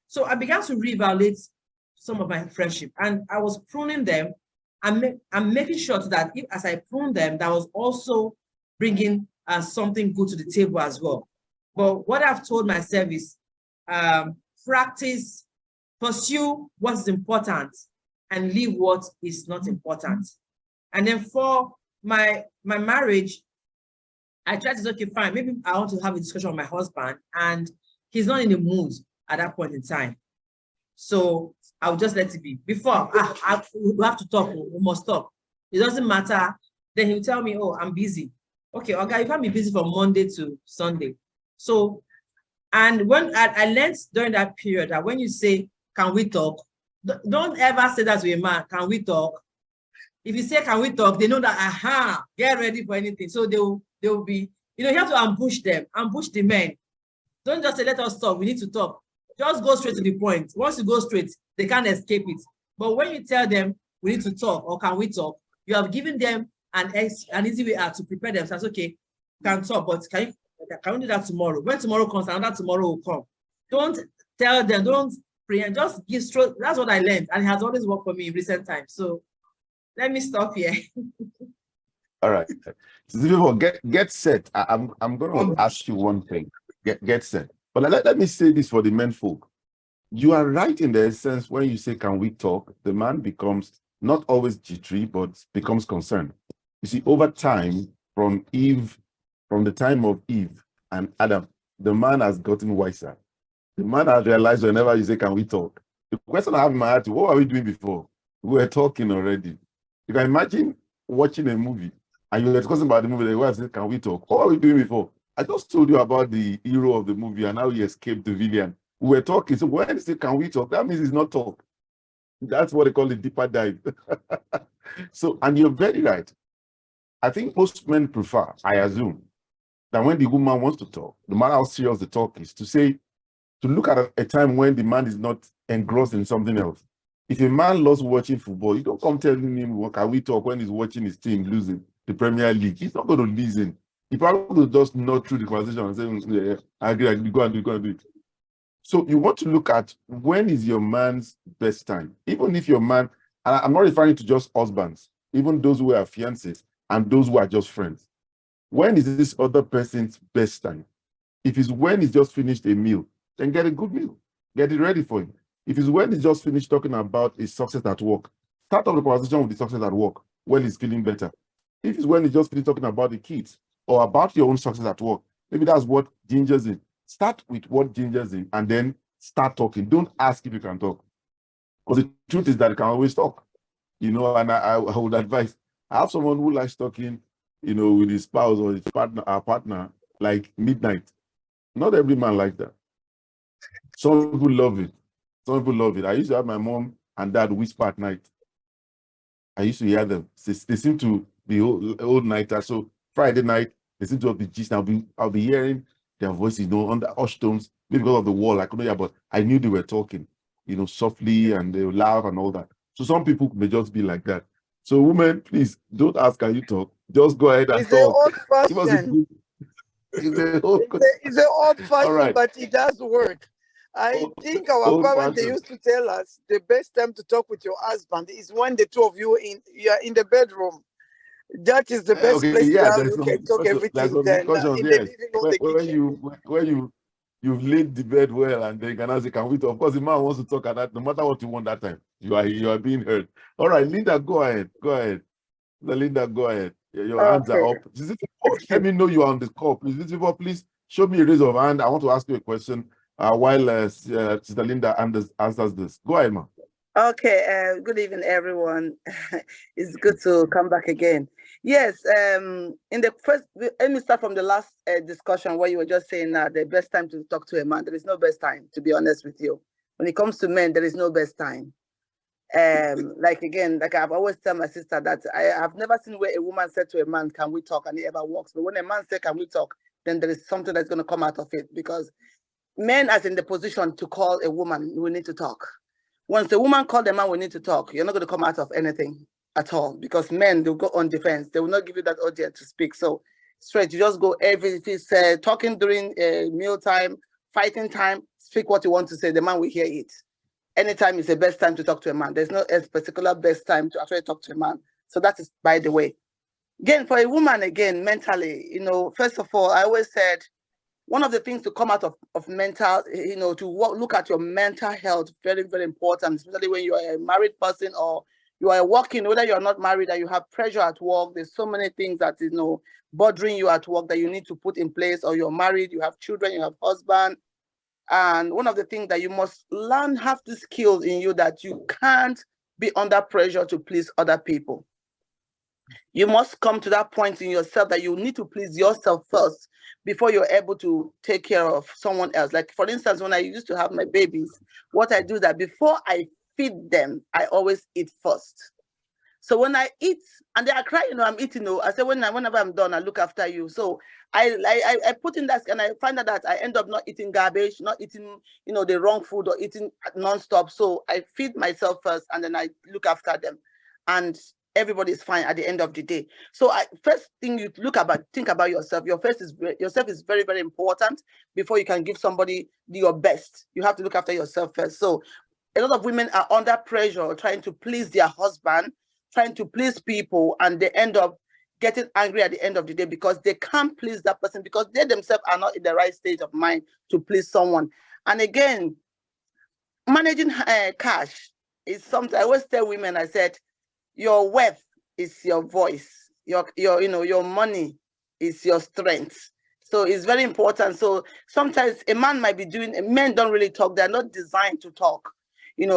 So I began to reevaluate some of my friendship, and I was pruning them. I'm making sure that as I prune them, that was also bringing something good to the table as well. But what I've told myself is practice, pursue what is important, and leave what is not important. And then for my marriage, I tried to say, okay, fine, maybe I want to have a discussion with my husband, and he's not in the mood at that point in time. So I'll just let it be. Before, we have to talk, we must talk. It doesn't matter. Then he'll tell me, oh, I'm busy. Okay, you can't be busy from Monday to Sunday. So, and when I learned during that period that when you say, can we talk? Don't ever say that to a man, can we talk? If you say, can we talk, they know that, aha, get ready for anything. So they'll be, you know, you have to ambush them, ambush the men. Don't just say, let us talk, we need to talk. Just go straight to the point. Once you go straight, they can't escape it. But when you tell them, we need to talk, or can we talk, you have given them an easy way out to prepare themselves. Okay, can talk, but can we do that tomorrow? When tomorrow comes, another tomorrow will come. Don't tell them, don't preempt, just give straight. That's what I learned, and it has always worked for me in recent times. So let me stop here. All right. So get set. I'm going to ask you one thing. Get set. But let me say this for the men folk. You are right in the sense when you say, can we talk? The man becomes not always jittery, but becomes concerned. You see, over time, from the time of Eve and Adam, the man has gotten wiser. The man has realized whenever you say, can we talk? The question I have in my heart is, what were we doing before? We were talking already. You can imagine watching a movie and you were discussing about the movie, the wife said, can we talk? What were we doing before? I just told you about the hero of the movie and how he escaped the villain. We were talking. So when they say, can we talk? That means it's not talk. That's what they call the deeper dive. So, and you're very right. I think most men prefer, I assume, that when the woman wants to talk, no matter how serious the talk is, to look at a time when the man is not engrossed in something else. If a man loves watching football, you don't come telling him, well, can we talk when he's watching his team losing the Premier League? He's not going to listen. He probably will just nod through the conversation and say, yeah, I agree, go and do it. So you want to look at when is your man's best time. Even if your man, and I'm not referring to just husbands, even those who are fiancés and those who are just friends. When is this other person's best time? If it's when he's just finished a meal, then get a good meal. Get it ready for him. If it's when he's just finished talking about his success at work, start off the conversation with the success at work when he's feeling better. If it's when he's just finished talking about the kids or about your own success at work, maybe that's what gingers him. Start with what gingers him and then start talking. Don't ask if you can talk. Because the truth is that you can always talk. You know, and I would advise, I have someone who likes talking, you know, with his spouse or his partner, like midnight. Not every man like that. Some people love it. Some people love it. I used to have my mom and dad whisper at night. I used to hear them. They seem to be old nighters. So Friday night, they seem to have the gist. I'll be hearing their voices, you know, on the hushed tones, maybe because of the wall. I couldn't hear, but I knew they were talking, you know, softly, and they would laugh and all that. So some people may just be like that. So women, please don't ask, can you talk? Just go ahead and It's talk. an old fashioned. It's an old fashioned, right. But it does work. I think our parents, they used to tell us the best time to talk with your husband is when the two of you are in the bedroom. That is the best place to have, you can talk everything then in the living room, the kitchen. You've laid the bed well, and then you can ask, can we talk? Of course, the man wants to talk at that, no matter what you want that time. You are being heard. All right, Linda, go ahead. Linda, go ahead. Your hands are up. Let me know you are on the call. Please show me a raise of hand. I want to ask you a question while Sister Linda answers this. Go ahead, ma. Okay, good evening, everyone. It's good to come back again. Yes, in the first, let me start from the last discussion where you were just saying the best time to talk to a man. There is no best time, to be honest with you. When it comes to men, there is no best time. Like I've always tell my sister that I have never seen where a woman said to a man, can we talk? And he ever walks. But when a man says, can we talk? Then there is something that's going to come out of it, because men are in the position to call a woman, we need to talk. Once the woman called the man, we need to talk, you're not going to come out of anything at all, because men, they'll go on defense. They will not give you that audience to speak. So straight, you just go if it's talking during meal time, fighting time, speak what you want to say. The man will hear it. Anytime is the best time to talk to a man. There's no particular best time to actually talk to a man. So that is by the way. Again, for a woman, again, mentally, you know, first of all, I always said, one of the things to come out of mental, you know, to look at your mental health, very, very important, especially when you are a married person or you are working, whether you're not married and you have pressure at work. There's so many things that, you know, bothering you at work that you need to put in place, or you're married, you have children, you have husband. And one of the things that you must learn, have the skills in you that you can't be under pressure to please other people. You must come to that point in yourself that you need to please yourself first before you're able to take care of someone else. Like, for instance, when I used to have my babies, what I do is that before I feed them, I always eat first. So when I eat and they are crying, I'm eating. I say whenever I'm done, I look after you. So I put in that, and I find out that I end up not eating garbage, not eating the wrong food or eating nonstop. So I feed myself first, and then I look after them, and everybody is fine at the end of the day. So first thing you think about yourself. Yourself is very, very important before you can give somebody your best. You have to look after yourself first. So a lot of women are under pressure trying to please their husband, trying to please people, and they end up getting angry at the end of the day because they can't please that person because they themselves are not in the right state of mind to please someone. And again, managing cash is something I always tell women. I said, your wealth is your voice, your money is your strength. So it's very important. So sometimes a man might be men don't really talk. They're not designed to talk.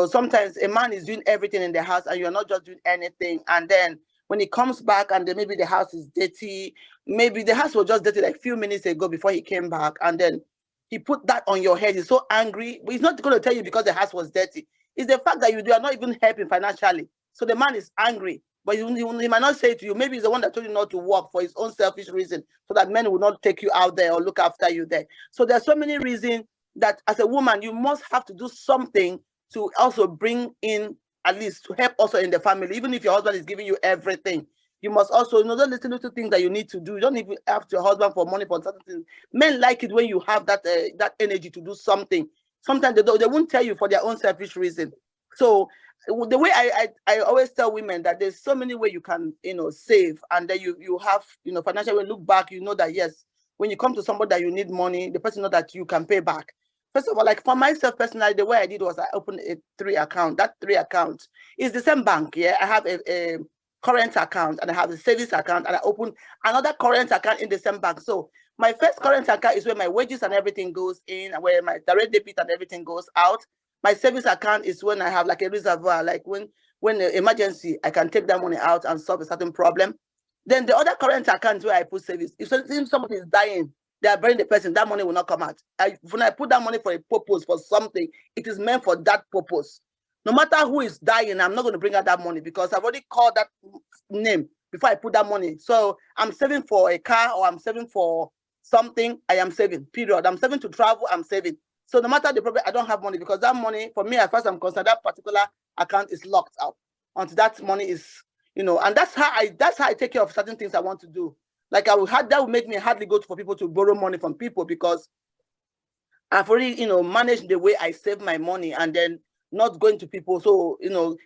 Sometimes a man is doing everything in the house and you're not just doing anything. And then when he comes back and then maybe the house is dirty, maybe the house was just dirty like a few minutes ago before he came back. And then he put that on your head. He's so angry, but he's not going to tell you because the house was dirty. It's the fact that you are not even helping financially. So the man is angry, but he might not say to you, maybe he's the one that told you not to work for his own selfish reason, so that men will not take you out there or look after you there. So there's so many reasons that as a woman, you must have to do something to also bring in, at least to help also in the family. Even if your husband is giving you everything, you must also know the little things that you need to do. You don't even have your husband for money for certain things. Men like it when you have that energy to do something. Sometimes they won't tell you for their own selfish reason. So the way I always tell women that there's so many ways you can save, and then you have financially, when you look back, you know that yes, when you come to somebody that you need money, the person know that you can pay back. First of all, like for myself personally, the way I did was I opened a 3 account. That 3 account is the same bank. Yeah, I have a current account and I have a savings account, and I opened another current account in the same bank. So my first current account is where my wages and everything goes in, and where my direct debit and everything goes out. My savings account is when I have like a reservoir, like when the emergency, I can take that money out and solve a certain problem. Then the other current account where I put savings, if somebody is dying, they are burying the person, that money will not come out. When I put that money for a purpose, for something, it is meant for that purpose. No matter who is dying, I'm not going to bring out that money because I've already called that name before I put that money. So I'm saving for a car, or I'm saving for something, I am saving, period. I'm saving to travel, I'm saving. So no matter the problem, I don't have money because that money, for me, as far as I'm concerned, that particular account is locked up until that money is, and that's how I take care of certain things I want to do. Like that would make me hardly go for people to borrow money from people because I've already, managed the way I save my money, and then not going to people. So,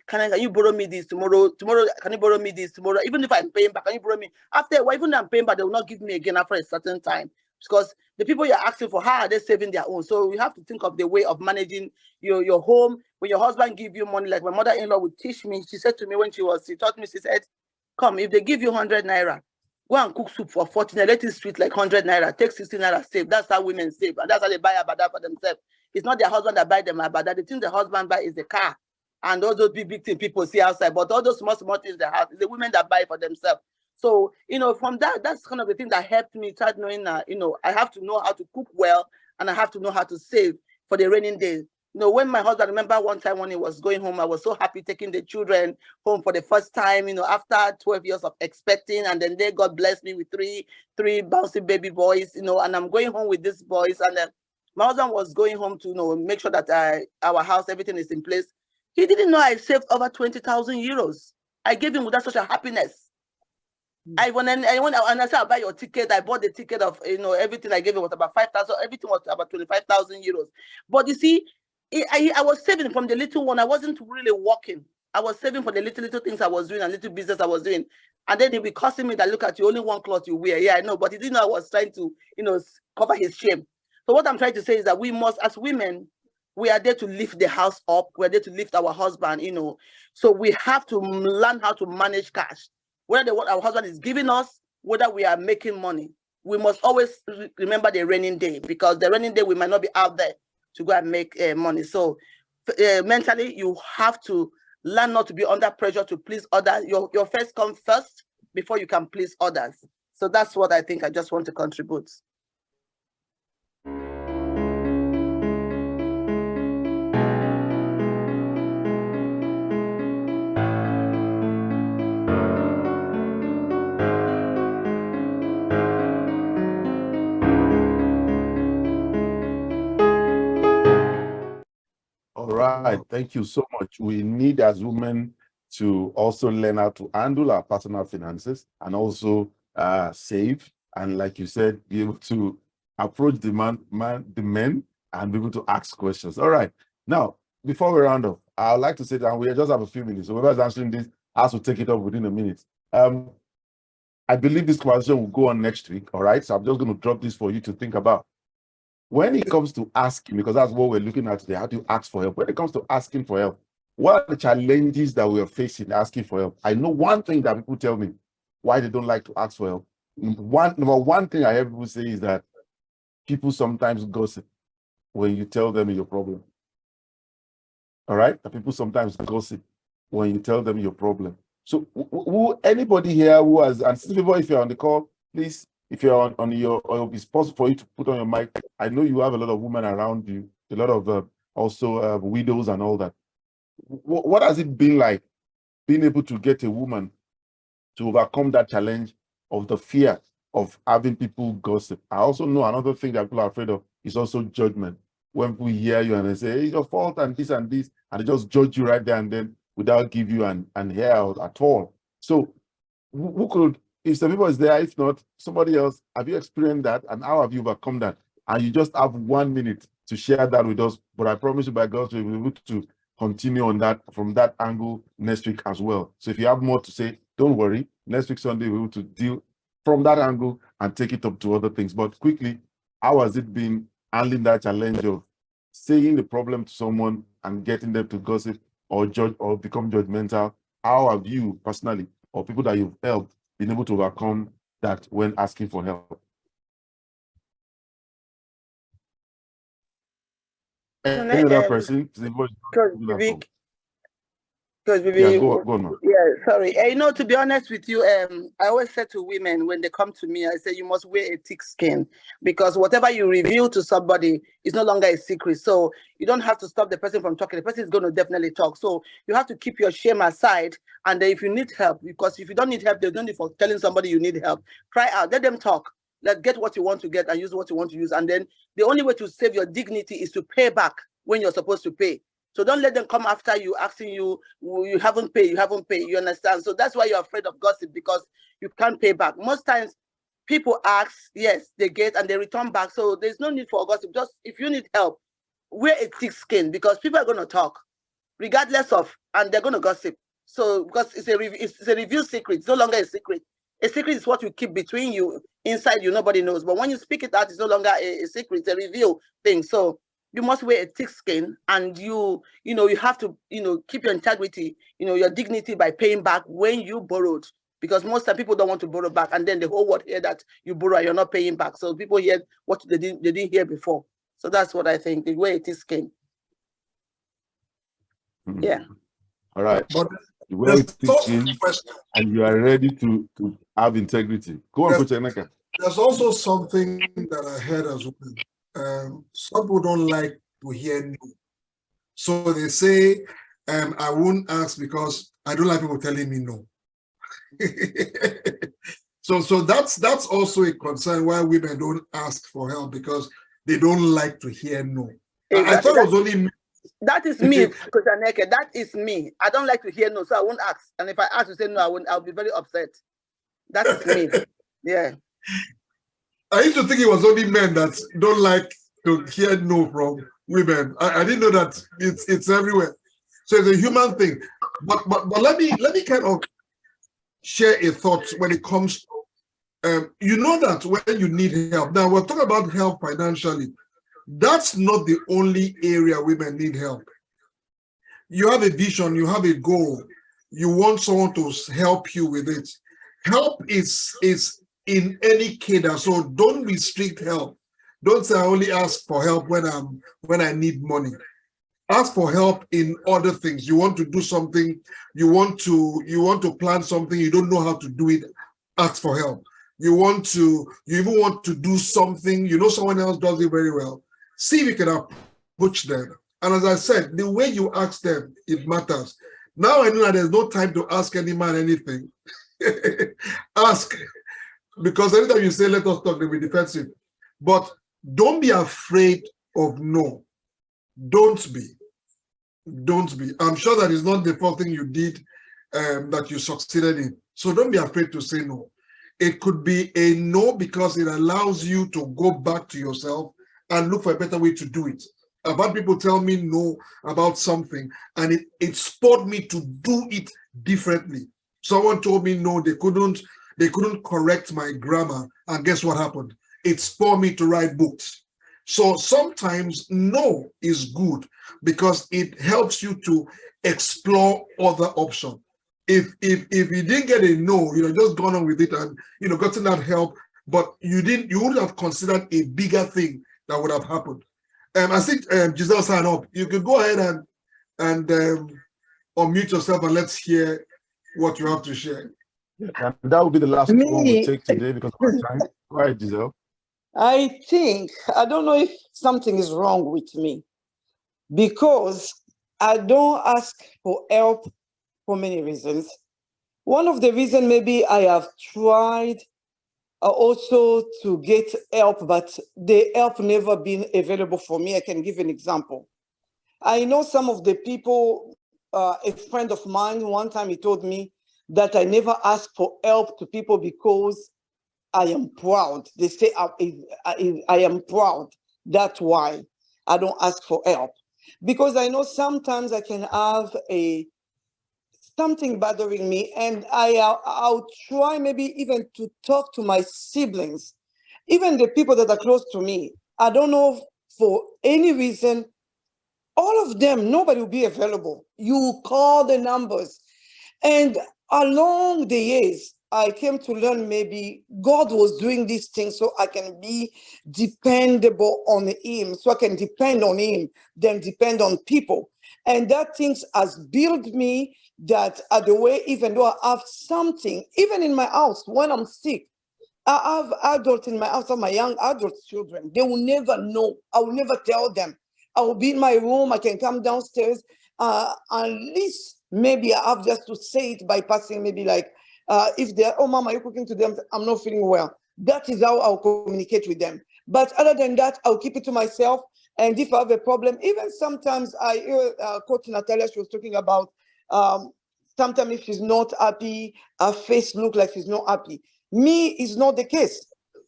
can you borrow me this tomorrow? Tomorrow, can you borrow me this tomorrow? Even if I'm paying back, can you borrow me? After, well, even if I'm paying back, they will not give me again after a certain time. Because the people you're asking for, how are they saving their own? So we have to think of the way of managing your home. When your husband give you money, like my mother-in-law would teach me, she said to me when she taught me, she said, come, if they give you 100 naira, go and cook soup for 40 naira, let it sweet like 100 naira, take 60 naira, save. That's how women save. And that's how they buy abada for themselves. It's not their husband that buy them abada. The thing the husband buy is the car. And all those big things people see outside. But all those small things they have, it's the women that buy for themselves. So, from that's kind of the thing that helped me start knowing that, I have to know how to cook well, and I have to know how to save for the raining days. When my husband, remember one time when he was going home, I was so happy taking the children home for the first time, after 12 years of expecting, and then God blessed me with three bouncy baby boys, and I'm going home with these boys, and then my husband was going home to, make sure that our house, everything is in place. He didn't know I saved over 20,000 euros. I gave him with that such a happiness. When I said I'll buy your ticket, I bought the ticket of everything. I gave it was about 5,000. Everything was about 25,000 euros. But you see, I was saving from the little one. I wasn't really working. I was saving for the little things I was doing and little business I was doing. And then he'll be cussing me that, look at you, only one cloth you wear. Yeah, I know, but he didn't know I was trying to cover his shame. So what I'm trying to say is that we must, as women, we are there to lift the house up. We're there to lift our husband. So we have to learn how to manage cash. Whether what our husband is giving us, whether we are making money, we must always remember the raining day, because the raining day we might not be out there to go and make money. So mentally, you have to learn not to be under pressure to please others. Your first come first before you can please others. So that's what I think I just want to contribute. right, thank you so much. We need as women to also learn how to handle our personal finances and also save, and like you said, be able to approach the men and be able to ask questions. All right, now before we round up, I would like to say that we just have a few minutes, so whoever's answering this has to take it up within a minute. I believe this conversation will go on next week. All right, so I'm just going to drop this for you to think about. When it comes to asking, because that's what we're looking at today, how do you ask for help? When it comes to asking for help, what are the challenges that we are facing asking for help? I know one thing that people tell me why they don't like to ask for help. Number one thing I hear people say is that people sometimes gossip when you tell them your problem. All right? That people sometimes gossip when you tell them your problem. So anybody here who has, and people, if you're on the call, please, if you're on your, or it's possible for you to put on your mic. I know you have a lot of women around you, a lot of also widows and all that. What has it been like being able to get a woman to overcome that challenge of the fear of having people gossip? I also know another thing that people are afraid of is also judgment. When people hear you and they say, hey, it's your fault and this, and they just judge you right there and then without give you an hair out at all. So who could, if some people is there, if not, somebody else, have you experienced that and how have you overcome that? And you just have 1 minute to share that with us. But I promise you by God's will, we'll be able to continue on that from that angle next week as well. So if you have more to say, don't worry. Next week, Sunday, we'll be able to deal from that angle and take it up to other things. But quickly, how has it been handling that challenge of saying the problem to someone and getting them to gossip or judge or become judgmental? How have you personally or people that you've helped been able to overcome that when asking for help? Any other person? Because yeah, go on. Yeah, sorry. You know, to be honest with you, I always say to women when they come to me, I say you must wear a thick skin, because whatever you reveal to somebody is no longer a secret. So you don't have to stop the person from talking. The person is going to definitely talk. So you have to keep your shame aside. And then if you need help, because if you don't need help, there's no need for telling somebody you need help. Cry out, let them talk. Get what you want to get and use what you want to use. And then the only way to save your dignity is to pay back when you're supposed to pay. So don't let them come after you, asking you, you haven't paid, you understand? So that's why you're afraid of gossip, because you can't pay back. Most times people ask, yes, they get and they return back. So there's no need for gossip. Just if you need help, wear a thick skin, because people are going to talk regardless of, and they're going to gossip. So because it's a review secret, it's no longer a secret. A secret is what you keep between you, inside you, nobody knows. But when you speak it out, it's no longer a secret, it's a review thing. So you must wear a thick skin, and you have to, keep your integrity, your dignity by paying back when you borrowed, because most time people don't want to borrow back, and then the whole world hear that you borrow and you're not paying back. So people hear what they didn't hear before. So that's what I think. The way it is skin. Yeah. All right. But you wear it thick skin and you are ready to have integrity. Go on, Coach Aniekan. There's also something that I heard as well. Some people don't like to hear no. So they say, I won't ask because I don't like people telling me no. so that's also a concern why women don't ask for help, because they don't like to hear no. Exactly. I thought it was only me. That is me, Coach Aniekan. That is me. I don't like to hear no, so I won't ask. And if I ask to say no, I'll be very upset. That is me. Yeah. I used to think it was only men that don't like to hear no from women. I didn't know that it's everywhere. So it's a human thing. But let me kind of share a thought when it comes to, you know that when you need help. Now we're talking about help financially. That's not the only area women need help. You have a vision, you have a goal, you want someone to help you with it. Help is in any cadre, so don't restrict help. Don't say I only ask for help when I need money. Ask for help in other things. You want to do something, you want to plan something, you don't know how to do it, ask for help. You even want to do something, you know someone else does it very well. See if you can approach them. And as I said, the way you ask them, it matters. Now I know that there's no time to ask any man anything. Ask. Because anytime you say, let us talk, they'll be defensive. But don't be afraid of no. Don't be. Don't be. I'm sure that is not the first thing you did that you succeeded in. So don't be afraid to say no. It could be a no because it allows you to go back to yourself and look for a better way to do it. I've had people tell me no about something, and it spurred me to do it differently. Someone told me no, they couldn't correct my grammar, and guess what happened? It spurred me to write books. So sometimes no is good because it helps you to explore other options. If you didn't get a no, just gone on with it and gotten that help, but you would have considered a bigger thing that would have happened. I think Giselle signed up. You could go ahead and unmute yourself and let's hear what you have to share. And that will be the last one we'll take today because of our time. Go ahead, Giselle. I don't know if something is wrong with me because I don't ask for help for many reasons. One of the reasons maybe I have tried also to get help, but the help never been available for me. I can give an example. I know some of the people, a friend of mine, one time he told me that I never ask for help to people because I am proud. They say I am proud. That's why I don't ask for help. Because I know sometimes I can have something bothering me, and I'll try maybe even to talk to my siblings, even the people that are close to me. I don't know for any reason, all of them, nobody will be available. You call the numbers. And along the years, I came to learn maybe God was doing these things so I can be dependable on him, so I can depend on him, then depend on people. And that things has built me that the way, even though I have something, even in my house, when I'm sick, I have adults in my house, my young adult children. They will never know. I will never tell them. I will be in my room. I can come downstairs. At least maybe I have just to say it by passing, maybe like, if they're, oh, Mama, you're cooking to them, I'm not feeling well. That is how I'll communicate with them. But other than that, I'll keep it to myself. And if I have a problem, even sometimes I hear Coach Natalia, she was talking about sometimes if she's not happy, her face look like she's not happy. Me is not the case.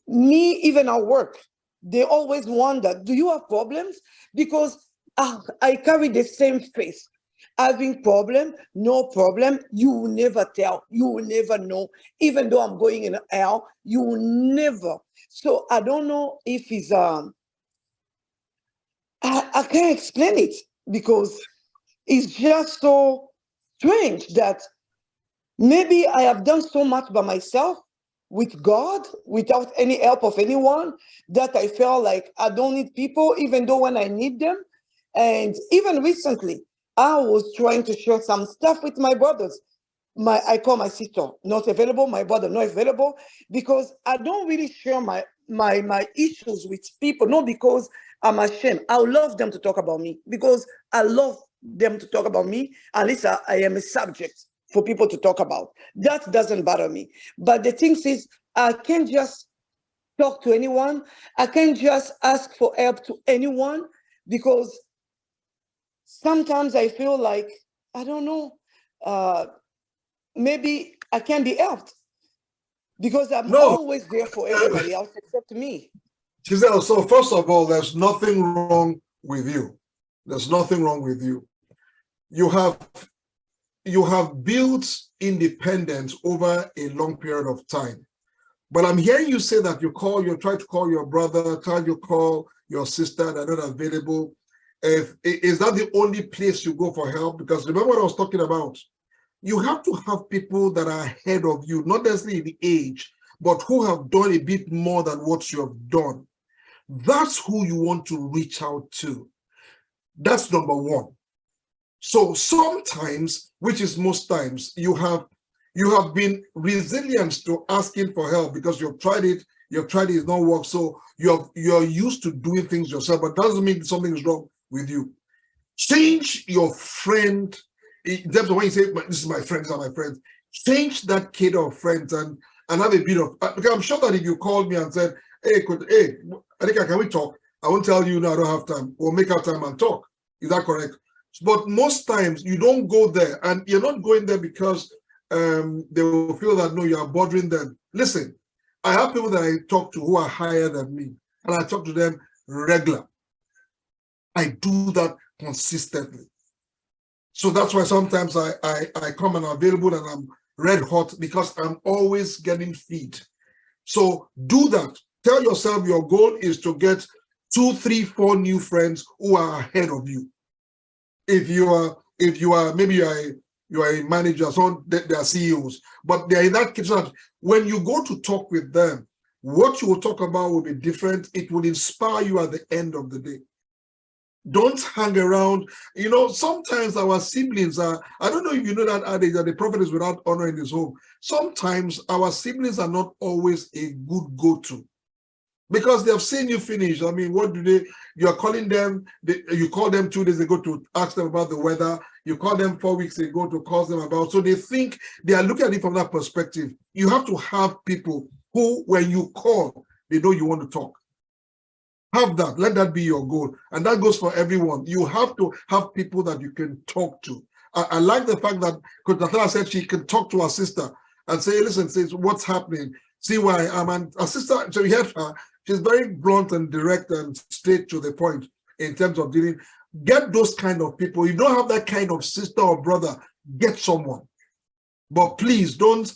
Me, even at work, they always wonder, do you have problems? Because I carry the same face. Having problem, no problem, you will never tell, you will never know. Even though I'm going in hell, you will never. So I don't know if it's I can't explain it because it's just so strange that maybe I have done so much by myself with God without any help of anyone that I felt like I don't need people, even though when I need them. And even recently, I was trying to share some stuff with my brothers. I call my sister not available, my brother not available, because I don't really share my issues with people, not because I'm ashamed. I would love them to talk about me because I love them to talk about me. At least I am a subject for people to talk about. That doesn't bother me. But the thing is, I can't just talk to anyone. I can't just ask for help to anyone because sometimes I feel like, I don't know, maybe I can be helped because I'm always there for everybody else except me. Giselle, so first of all, there's nothing wrong with you. There's nothing wrong with you. You have built independence over a long period of time. But I'm hearing you say that you try to call your brother, try to call your sister, they're not available. Is that the only place you go for help? Because remember what I was talking about? You have to have people that are ahead of you, not necessarily in age, but who have done a bit more than what you have done. That's who you want to reach out to. That's number one. So sometimes, which is most times, you have been resilient to asking for help because you've tried it, it's not work. So you're used to doing things yourself, but that doesn't mean something is wrong with you. Change your friend, in terms of when you say, this is my friend, these are my friends, change that cadre of friends and have a bit of, because I'm sure that if you called me and said, hey, Aniekan, can we talk? I won't tell you, no, I don't have time. We'll make our time and talk. Is that correct? But most times you don't go there, and you're not going there because they will feel that no, you are bothering them. Listen, I have people that I talk to who are higher than me, and I talk to them regular. I do that consistently. So that's why sometimes I come and I'm available and I'm red hot, because I'm always getting feed. So do that. Tell yourself your goal is to get 2, 3, 4 new friends who are ahead of you. If you are maybe you are a manager, so they are CEOs, but they're in that case that when you go to talk with them, what you will talk about will be different. It will inspire you at the end of the day. Don't hang around. You know, sometimes our siblings are, I don't know if you know that adage that the prophet is without honor in his home. Sometimes our siblings are not always a good go-to, because they have seen you finish. I mean, what do they, you're calling them, you call them 2 days ago to ask them about the weather. You call them 4 weeks ago to call them about, so they think they are looking at it from that perspective. You have to have people who, when you call, they know you want to talk. Have that. Let that be your goal. And that goes for everyone. You have to have people that you can talk to. I like the fact that Coach Natala said she can talk to her sister and say, listen, says what's happening. See where I am. And her sister, so you heard her, she's very blunt and direct and straight to the point in terms of dealing. Get those kind of people. You don't have that kind of sister or brother, get someone. But please don't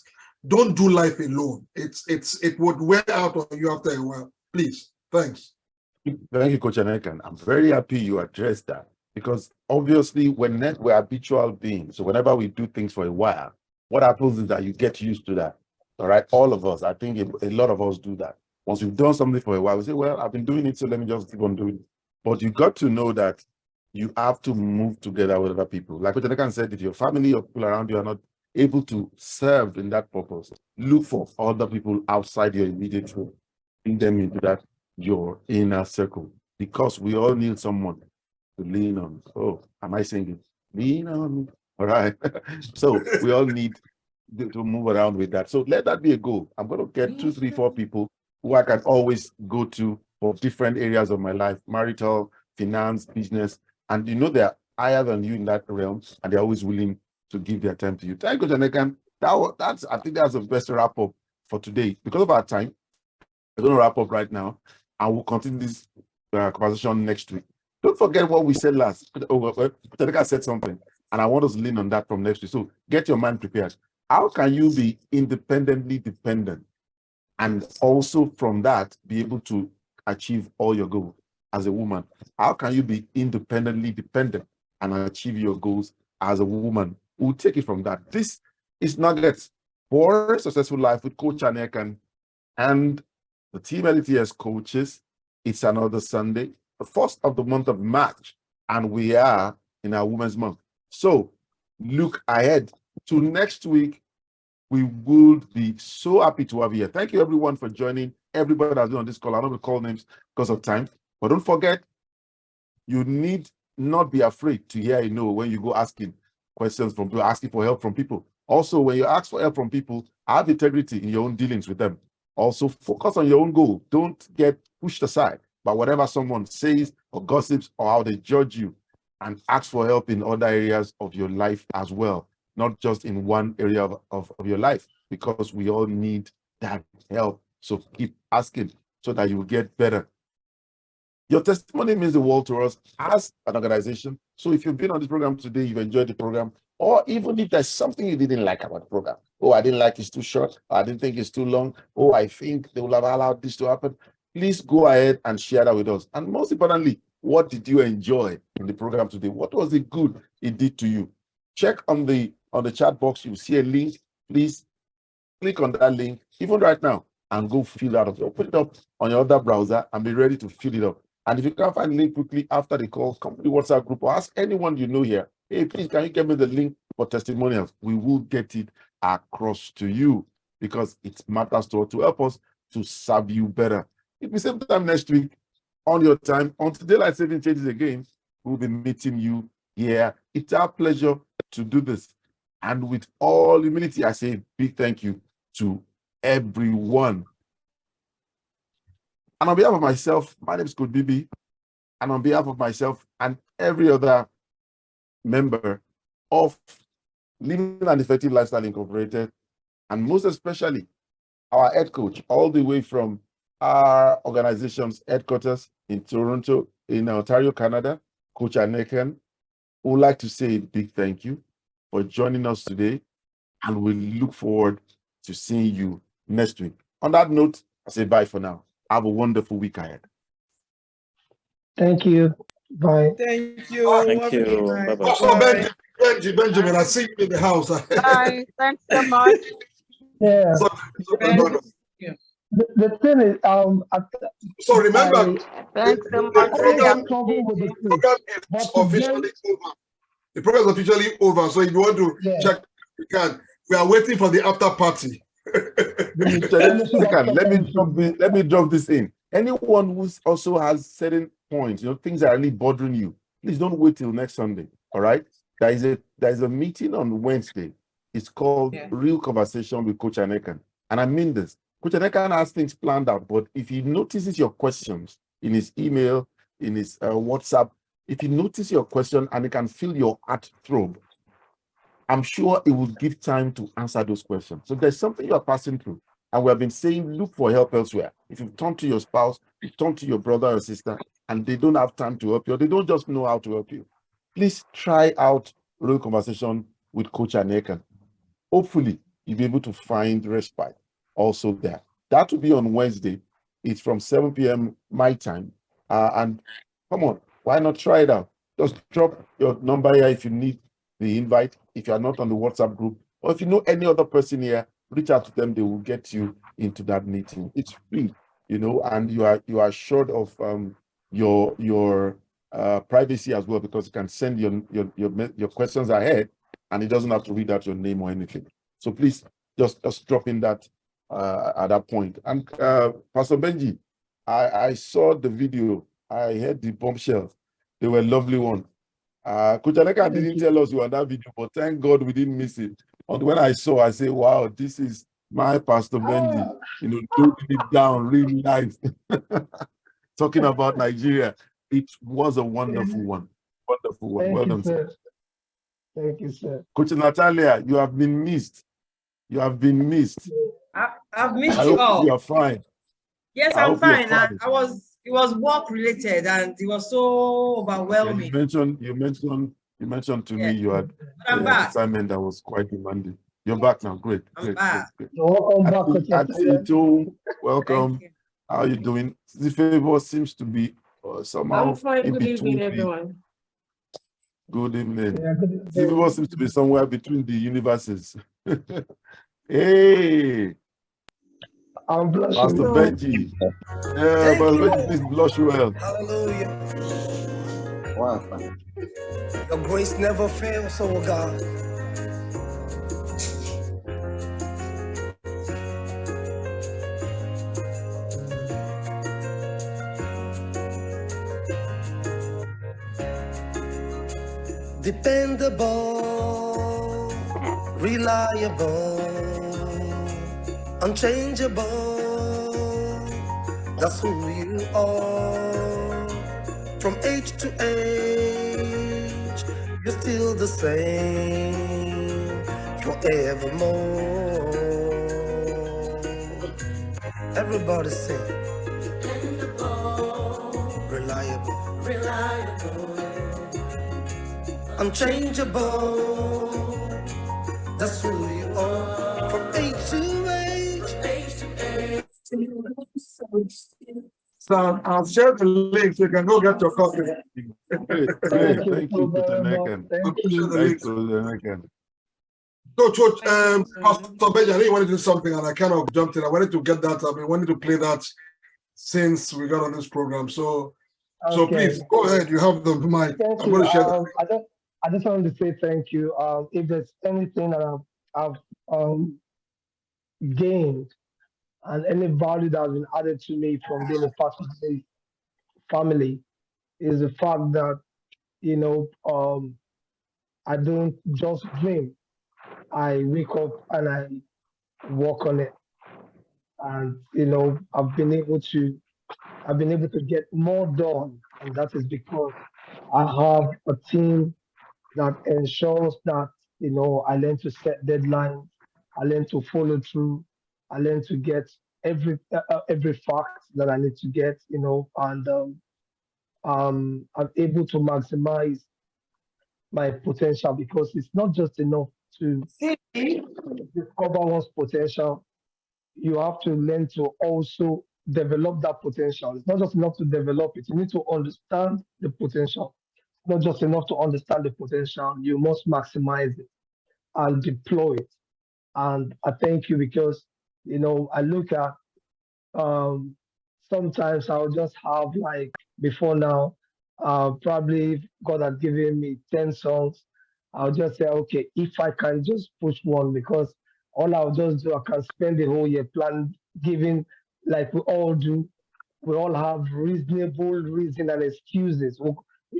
do life alone. It would wear out on you after a while. Please. Thanks. Thank you, Coach Aniekan. I'm very happy you addressed that, because obviously we're habitual beings. So whenever we do things for a while, what happens is that you get used to that. All right, all of us. I think a lot of us do that. Once we've done something for a while, we say, well, I've been doing it, so let me just keep on doing it. But you got to know that you have to move together with other people. Like Coach Aniekan said, if your family or people around you are not able to serve in that purpose, look for other people outside your immediate group. Bring them into that your inner circle, because we all need someone to lean on. Oh, am I singing? Lean on me. All right. So we all need to move around with that. So let that be a goal. I'm going to get 2, 3, 4 people who I can always go to for different areas of my life, marital, finance, business. And you know, they're higher than you in that realm, and they're always willing to give their time to you. Thank you, Aniekan. I think that's the best wrap up for today. Because of our time, we're going to wrap up right now, and we'll continue this conversation next week. Don't forget what we said last. Tadeka said something, and I want us to lean on that from next week. So get your mind prepared. How can you be independently dependent, and also from that be able to achieve all your goals as a woman? How can you be independently dependent and achieve your goals as a woman? We'll take it from that. This is Nuggets for a Successful Life with Coach Aniekan and the Team LTS coaches. It's another Sunday, the first of the month of March, and we are in our Women's Month. So look ahead to next week. We would be so happy to have you here. Thank you, everyone, for joining. Everybody that's been on this call. I don't will call names because of time, but don't forget, you need not be afraid to hear a no when you go asking questions from people, asking for help from people. Also, when you ask for help from people, have integrity in your own dealings with them. Also, focus on your own goal. Don't get pushed aside by whatever someone says or gossips or how they judge you, and ask for help in other areas of your life as well, not just in one area of your life, because we all need that help. So keep asking so that you will get better. Your testimony means the world to us as an organization. So if you've been on this program today, you've enjoyed the program, or even if there's something you didn't like about the program, oh, I didn't like it's too short, or I didn't think it's too long, oh, I think they will have allowed this to happen, please go ahead and share that with us. And most importantly, what did you enjoy in the program today? What was it good it did to you? Check on the chat box. You'll see a link. Please click on that link, even right now, and go fill out. Open it up on your other browser and be ready to fill it up. And if you can't find the link quickly after the call, come to the WhatsApp group or ask anyone you know here, hey, please, can you get me the link for testimonials? We will get it across to you, because it matters to help us to serve you better. It'll be same time next week on your time. Until daylight saving changes again, we'll be meeting you here. It's our pleasure to do this. And with all humility, I say big thank you to everyone. And on behalf of myself, my name is Coach Bibi, and on behalf of myself and every other member of Living an Effective Lifestyle Incorporated, and most especially our head coach, all the way from our organization's headquarters in Toronto, in Ontario, Canada, Coach Aniekan. Would like to say a big thank you for joining us today, and we look forward to seeing you next week. On that note, I say bye for now. Have a wonderful week ahead. Thank you. Bye. Thank you. Thank Have a good you. night. Bye-bye. So Benjamin, I see you in the house. Bye. Thanks so much. Yeah. The thing is, So remember, Thanks so the much. program, struggle with the the program is officially over. The program is officially over. So if you want to check, you can. We are waiting for the after party. Let me drop this in. Anyone who also has certain points, things that are really bothering you, please don't wait till next Sunday. All right? There is a meeting on Wednesday. It's called Real Conversation with Coach Aniekan. And I mean this. Coach Aniekan has things planned out, but if he notices your questions in his email, in his WhatsApp, if he notices your question and he can feel your heart throb, I'm sure it will give time to answer those questions. So there's something you are passing through. And we have been saying, look for help elsewhere. If you've turned to your spouse, you've turned to your brother or sister, and they don't have time to help you, or they don't just know how to help you, please try out Real Conversation with Coach Aniekan. Hopefully, you'll be able to find respite also there. That will be on Wednesday. It's from 7 p.m. my time. And come on, why not try it out? Just drop your number here if you need the invite, if you are not on the WhatsApp group, or if you know any other person here, reach out to them. They will get you into that meeting. It's free, and you are assured of your privacy as well, because you can send your questions ahead, and it doesn't have to read out your name or anything. So please just drop in that at that point. And Pastor Benji, I saw the video. I heard the bombshells. They were lovely ones. Coach Aniekan didn't tell us you were on that video, but thank God we didn't miss it. And when I saw, I said, wow, this is my Pastor Benji, doing it down really nice. Talking about Nigeria. It was a wonderful one. Wonderful one. Well done, sir. Thank you, sir. Coach Natalia, you have been missed. You have been missed. I've missed I you hope all. you are fine. Yes, I'm fine. It was work related, and it was so overwhelming. You mentioned to me you had an assignment that was quite demanding. You're back now. Great. I'm back. Welcome back, Coach Natalia. Welcome. How are you doing? The favor seems to be somehow I'm fine. in Good between. evening, everyone. Good evening. The favor seems to be somewhere between the universes. Hey. I'm blushing. Pastor Benji. Yeah, Pastor Benji, please blush well. Hallelujah. Wow. Your grace never fails, oh God. Dependable, reliable, unchangeable. That's who you are. From age to age, you're still the same, forevermore. Everybody sing. Reliable, unchangeable. That's who you are. From age to age. So I'll share the link so you can go get your copy. Great. Thank you, Coach Aniekan. Coach, Pastor Benji, I think you wanted to do something and I kind of jumped in. I wanted to get that. I've been wanting to play that since we got on this program. So please go ahead. You have the mic. I'm going to share that. I just wanted to say thank you. If there's anything that I've gained and any value that has been added to me from being a part of this family is the fact that, I don't just dream. I wake up and I work on it. And, I've been able to get more done. And that is because I have a team that ensures that, I learn to set deadlines, I learn to follow through, I learn to get every fact that I need to get, and I'm able to maximize my potential, because it's not just enough to See, discover one's potential. You have to learn to also develop that potential. It's not just enough to develop it. You need to understand the potential. It's not just enough to understand the potential. You must maximize it and deploy it. And I thank you, because I look at, um, sometimes I'll just have, like, before now, probably if God had given me 10 songs, I'll just say, okay, if I can just push one, because all I'll just do, I can spend the whole year plan giving, like we all do. We all have reasonable reason and excuses.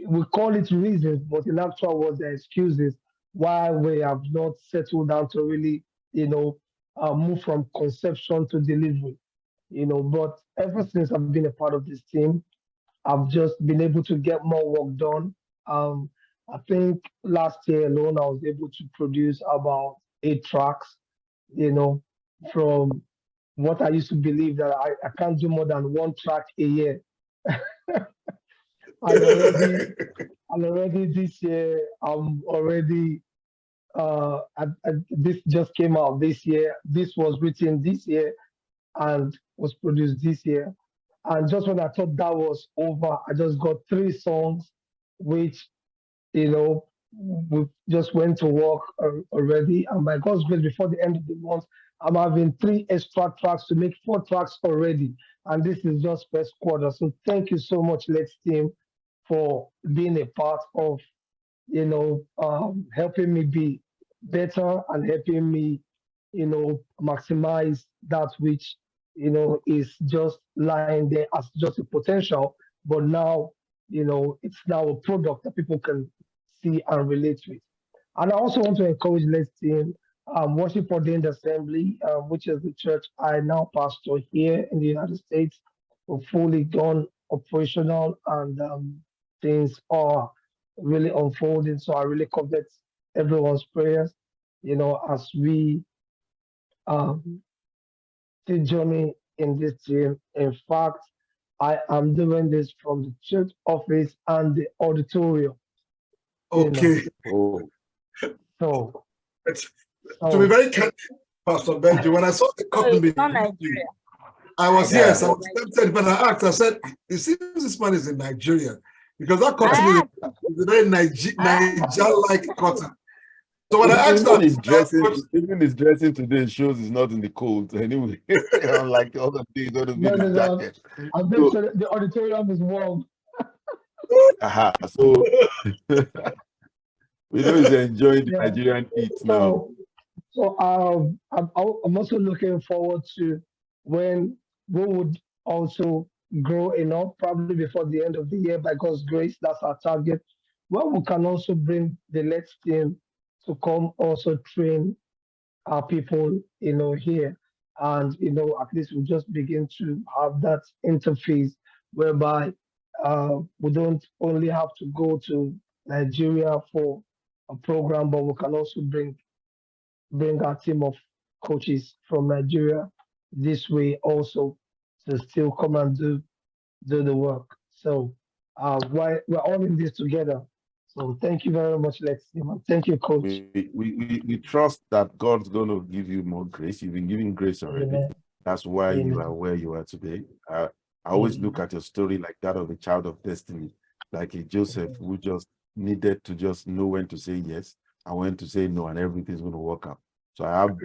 We call it reasons, but in actual words, they're excuses why we have not settled down to really, move from conception to delivery. But ever since I've been a part of this team, I've just been able to get more work done. I think last year alone, I was able to produce about 8 tracks, you know, from what I used to believe that I can't do more than 1 track a year. And already this year, I'm already, this just came out this year. This was written this year and was produced this year. And just when I thought that was over, I just got 3 songs, which, we just went to work already. And by God's grace, before the end of the month, I'm having 3 extra tracks to make 4 tracks already. And this is just first quarter. So thank you so much, Let's Team, for being a part of, helping me be better and helping me, maximize that which, is just lying there as just a potential. But now, it's now a product that people can see and relate with. And I also want to encourage Let's Team, Worship Ordained Assembly, which is the church I now pastor here in the United States. We're fully gone operational, and things are really unfolding. So I really covet everyone's prayers, as we um, the journey in this team. In fact, I am doing this from the church office and the auditorium. Okay. Oh, So, To be very candid, Pastor Benji, when I saw the So couple it's not meeting, Nigeria. I was, I yes, thought I it was was tempted, but I asked, I said, it seems this man is in Nigeria, because that Nigeria. cotton I asked, is a very Niger-like cotton. So when I asked even that, his dressing, even his dressing today shows he's not in the cold anyway. Unlike the other day, he's going to be no, in no, his no. jacket. I'm So, sure the auditorium is warm. so we know he's enjoying the Yeah. Nigerian heat now. I'm also looking forward to when we would also grow enough, probably before the end of the year, by God's grace. That's our target. Well, we can also bring the Let's Team to come also train our people, here. And, at least we just begin to have that interface whereby we don't only have to go to Nigeria for a program, but we can also bring our team of coaches from Nigeria this way also to still come and do the work. So we're all in this together. So thank you very much, Lex. Thank you, coach. We trust that God's going to give you more grace. You've been given grace already. Amen. That's why Amen. you are where you are today. I always look at your story like that of a child of destiny, like a Joseph who just needed to just know when to say yes and when to say no, and everything's going to work out. So I have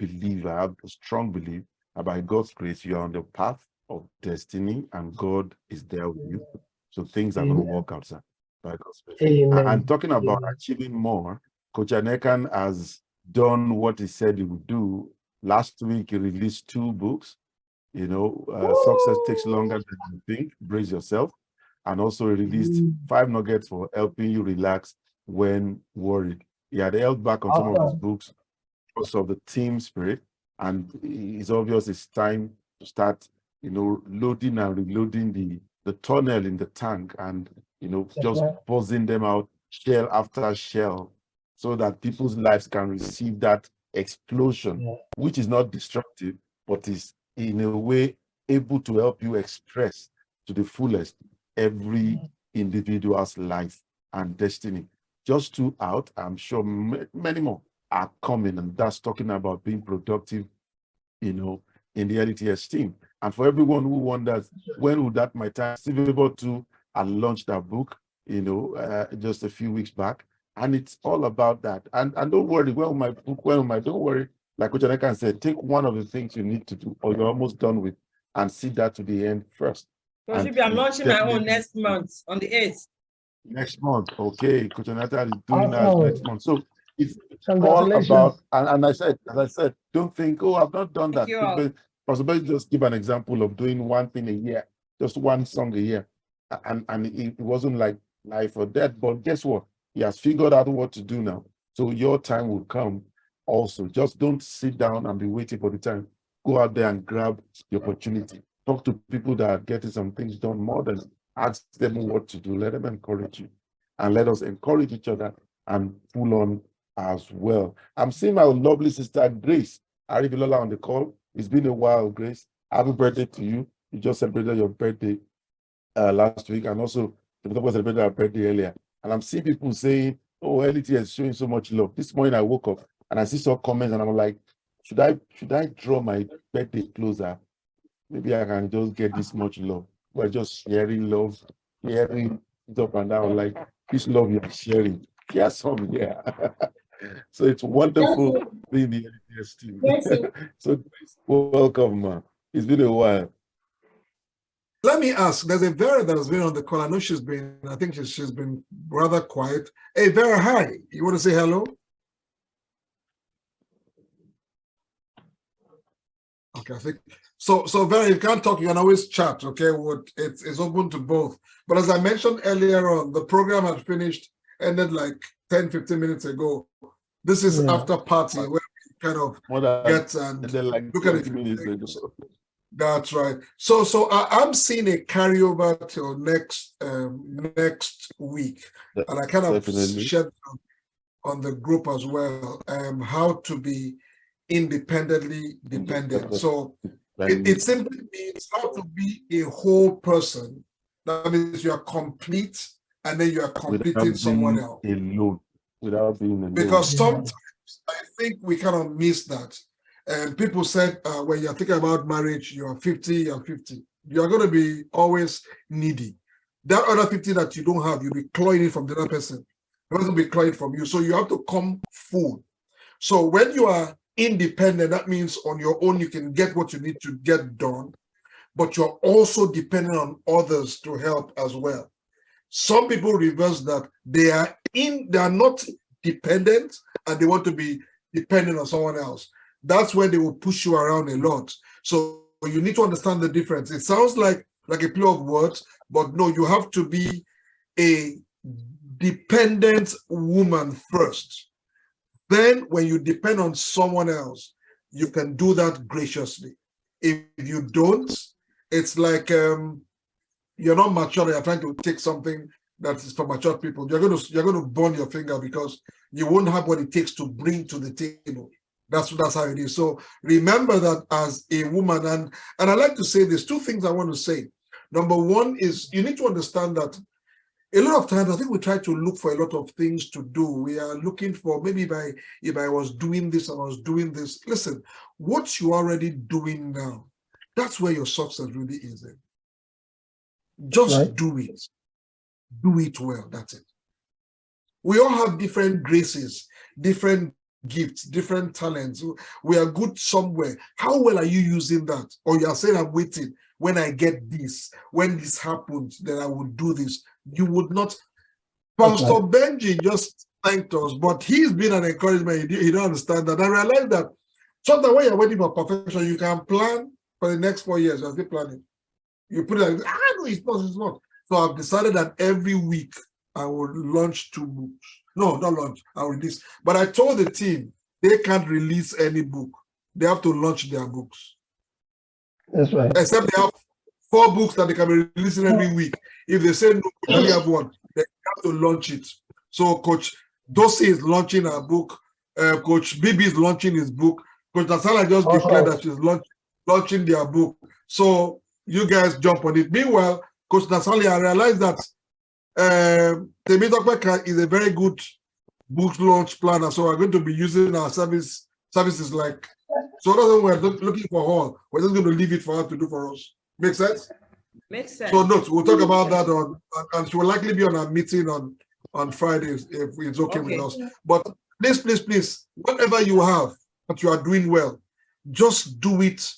a strong belief that by God's grace, you are on the path of destiny and God is there with you. So things are going to work out, sir. By God's grace. Amen. And talking about achieving more, Coach Aniekan has done what he said he would do. Last week, he released 2 books. Success takes longer than you think. Brace yourself. And also released 5 nuggets for helping you relax when worried. He had held back on some of his books because of the team spirit. And it's obvious it's time to start, loading and reloading the tunnel in the tank and, just buzzing them out, shell after shell. so that people's lives can receive that explosion, which is not destructive, but is in a way able to help you express to the fullest every individual's life and destiny. Just 2 out, I'm sure many more are coming, and that's talking about being productive, you know, in the LTS team. And for everyone who wonders, when would that my time, Steve able to, I launched that book, you know, just a few weeks back. And it's all about that. And don't worry, don't worry, like Coach Aniekan said, take one of the things you need to do or you're almost done with and see that to the end first. Coach Ibe, I'm launching my own next month on the 8th. Next month, okay. Coach Aniekan is doing that next month. So it's all Congratulations. about, and as I said, don't think, oh, I've not done Thank that. you all. Possibly just give an example of doing one thing a year, just one song a year. And it wasn't like life or death, but guess what? He has figured out what to do now. So your time will come also. Just don't sit down and be waiting for the time. Go out there and grab the opportunity. Talk to people that are getting some things done more than ask them what to do. Let them encourage you. And let us encourage each other and pull on as well. I'm seeing my lovely sister Grace Aribilola on the call. It's been a while, Grace. Happy birthday to you. You just celebrated your birthday last week, and also the people celebrated our birthday earlier. And I'm seeing people saying, oh, LT is showing so much love. This morning I woke up and I see some comments and I'm like, should I draw my birthday closer? Maybe I can just get this much love. We're just sharing love, sharing it up and down, like this love you're sharing. Share some, yeah. So it's wonderful being the LTS team. So welcome, man. It's been a while. Let me ask, there's a Vera that has been on the call. I know I think she's been rather quiet. Hey, Vera, hi. You want to say hello? Okay, I think, so Vera, you can't talk, you can always chat, okay? It's open to both. But as I mentioned earlier on, the program had finished, ended like 10, 15 minutes ago. This is after party where we kind of get and like look at it. Minutes ago. That's right. So I'm seeing a carryover till next week, and I kind of shared on the group as well. How to be independently dependent. So it simply means how to be a whole person. That means you are complete, and then you are completing someone else. Alone, without being alone. Because sometimes I think we kind of miss that. And people said, when you're thinking about marriage, you're 50, you're 50. You're going to be always needy. That other 50 that you don't have, you'll be clawing it from the other person. It doesn't be clawing from you. So you have to come full. So when you are independent, that means on your own, you can get what you need to get done, but you're also dependent on others to help as well. Some people reverse that. They are not dependent and they want to be dependent on someone else. That's where they will push you around a lot. So you need to understand the difference. It sounds like a play of words, but no, you have to be a dependent woman first. Then when you depend on someone else, you can do that graciously. If you don't, it's like you're not mature, you're trying to take something that is for mature people. You're going to burn your finger because you won't have what it takes to bring to the table. That's how it is. So remember that as a woman, and I like to say there's two things I want to say. Number one is you need to understand that a lot of times I think we try to look for a lot of things to do. We are looking for maybe if I was doing this, I was doing this. Listen, what you're already doing now, that's where your success really is. Just do it. Do it well. That's it. We all have different graces, different gifts, different talents. We are good somewhere. How well are you using that? Or you are saying, I'm waiting. When I get this, when this happens, then I will do this. You would not. Pastor Benji just thanked us, but he's been an encouragement. He don't understand that. I realized that sometimes when you're waiting for perfection, you can plan for the next 4 years. You're still planning. You put it like, no, it's not. So I've decided that every week I will launch 2 books. No, not launch, I'll release. But I told the team, they can't release any book. They have to launch their books. That's right. Except they have 4 books that they can be releasing every week. If they say no, we only have 1, they have to launch it. So Coach Dosi is launching her book. Coach Bibi is launching his book. Coach Nasala just declared that she's launching their book. So you guys jump on it. Meanwhile, Coach Nasali, I realized that Temitope is a very good book launch planner. So we're going to be using our services like, so that's we're looking for her. We're just going to leave it for her to do for us. Make sense? Makes sense. So note, we'll talk about that and she will likely be on a meeting on Fridays if it's okay with us. But please, whatever you have that you are doing well, just do it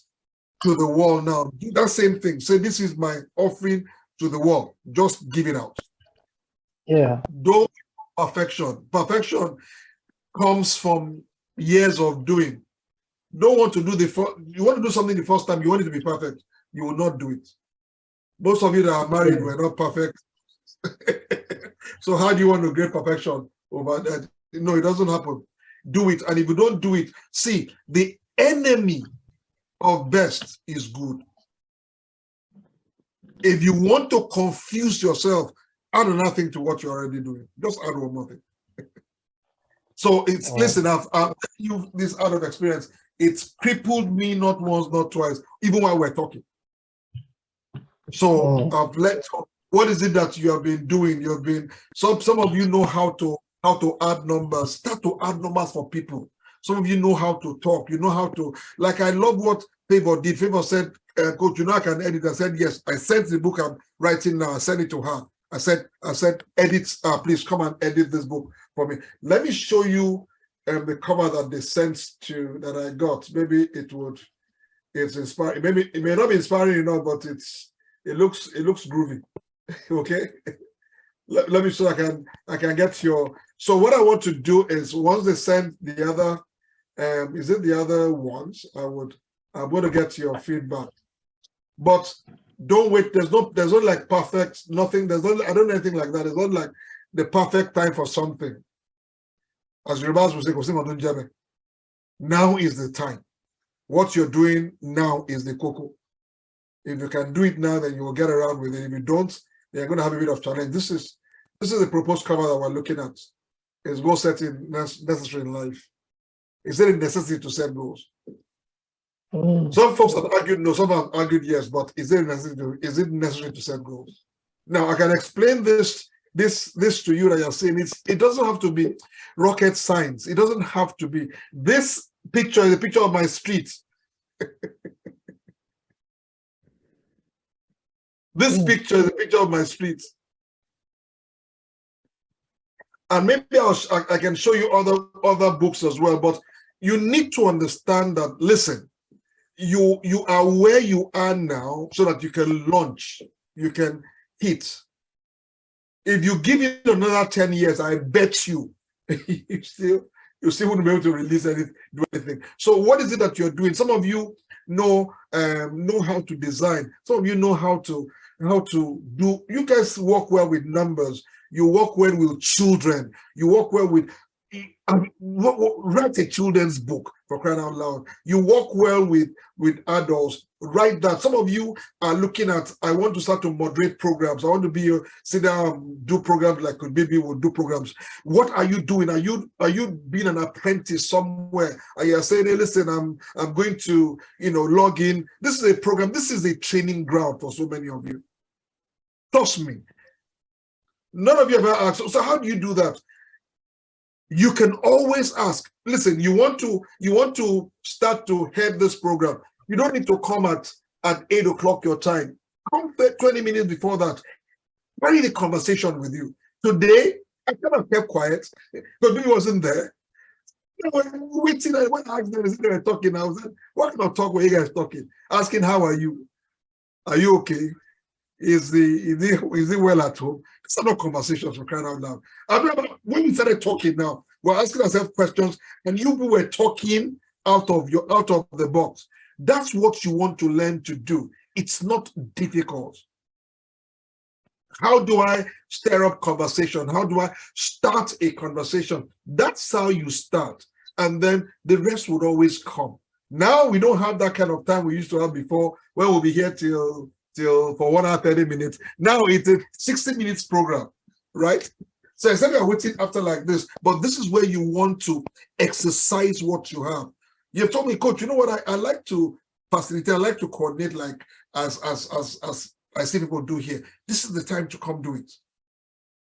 to the wall now. Do that same thing. Say, this is my offering to the wall. Just give it out. Yeah. Don't perfection. Perfection comes from years of doing. Don't want to do you want to do something the first time, you want it to be perfect. You will not do it. Most of you that are married were not perfect. So how do you want to get perfection over that? No, it doesn't happen. Do it. And if you don't do it, see, the enemy of best is good. If you want to confuse yourself, add another thing to what you're already doing. Just add one more thing. So it's, listen, I've telling you this out of experience. It's crippled me not once, not twice, even while we're talking. So I've let, what is it that you have been doing? You've been, some of you know how to add numbers. Start to add numbers for people. Some of you know how to talk. You know how to, like, I love what Favor did. Favor said, Coach, you know I can edit. I said, yes. I sent the book I'm writing now. I sent it to her. I said, edit, please come and edit this book for me. Let me show you the cover that they sent to, that I got. Maybe it's inspiring. Maybe it may not be inspiring enough, but it looks groovy. Okay. Let me so I can get your. So what I want to do is, once they send the other, is it the other ones? I'm going to get your feedback. But don't wait. There's not like perfect nothing. I don't know anything like that. It's not like the perfect time for something. As Yorubas will say, now is the time. What you're doing now is the cocoa. If you can do it now, then you will get around with it. If you don't, you're going to have a bit of challenge. This is the proposed cover that we're looking at. Is goal setting necessary in life? Is it a necessity to set goals? Some folks have argued no, some have argued yes, but is it necessary to set goals? Now I can explain this to you that you're saying it doesn't have to be rocket science. It doesn't have to be. This picture is a picture of my street. This picture is a picture of my street. And maybe I can show you other books as well, but you need to understand that, listen, you are where you are now so that you can launch, you can hit. If you give it another 10 years, I bet you, you still wouldn't be able to release anything, do anything. So what is it that you're doing? Some of you know how to design. Some of you know how to do. You guys work well with numbers. You work well with children. You work well with, write a children's book, for crying out loud. You work well with adults. Write that. Some of you are looking at, I want to start to moderate programs. I want to sit down, do programs like Baby will do programs. What are you doing? Are you being an apprentice somewhere? Are you saying, hey, listen, I'm going to, log in. This is a program. This is a training ground for so many of you. Trust me. None of you ever asked, so how do you do that? You can always ask. Listen, you want to start to head this program. You don't need to come at 8 o'clock your time. Come 20 minutes before that. Carry the conversation with you. Today, I kind of kept quiet because he wasn't there. Waiting, when I asked them, they were talking. I was like, what kind of talk were you guys talking? Asking, how are you? Are you okay? Is he well at home? It's not conversations, for crying out loud. I remember when we started talking now, we're asking ourselves questions, and you were talking out of the box. That's what you want to learn to do. It's not difficult. How do I stir up conversation? How do I start a conversation? That's how you start. And then the rest would always come. Now we don't have that kind of time we used to have before, where we'll be here till for 1 hour, 30 minutes. Now it's a 60 minutes program, right? So instead of waiting after like this, but this is where you want to exercise what you have. You've told me, coach, you know what, I like to facilitate, I like to coordinate, like as I see people do here. This is the time to come do it.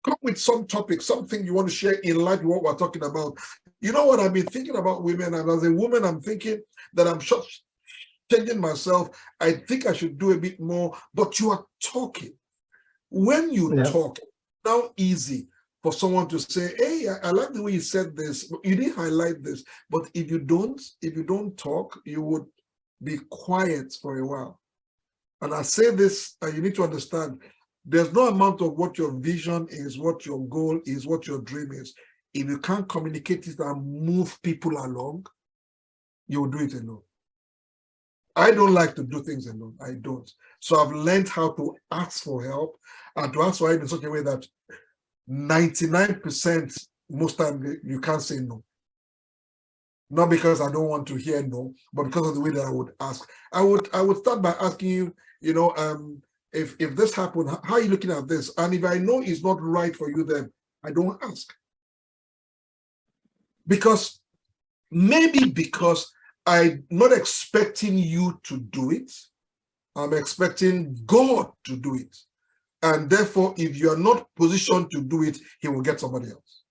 Come with some topic, something you want to share in line with what we're talking about. You know what, I've been thinking about women, and as a woman, I'm thinking that I'm changing myself. I think I should do a bit more, but you are talking. When you talk, now easy for someone to say, hey, I like the way you said this, but you didn't highlight this. But if you don't talk, you would be quiet for a while. And I say this, and you need to understand, there's no amount of what your vision is, what your goal is, what your dream is. If you can't communicate it and move people along, you will do it alone. I don't like to do things alone. I don't. So I've learned how to ask for help and to ask for help in such a way that 99% most times you can't say no. Not because I don't want to hear no, but because of the way that I would ask. I would start by asking you, you know, if this happened, how are you looking at this? And if I know it's not right for you, then I don't ask. Because I'm not expecting you to do it. I'm expecting God to do it. And therefore, if you are not positioned to do it, he will get somebody else.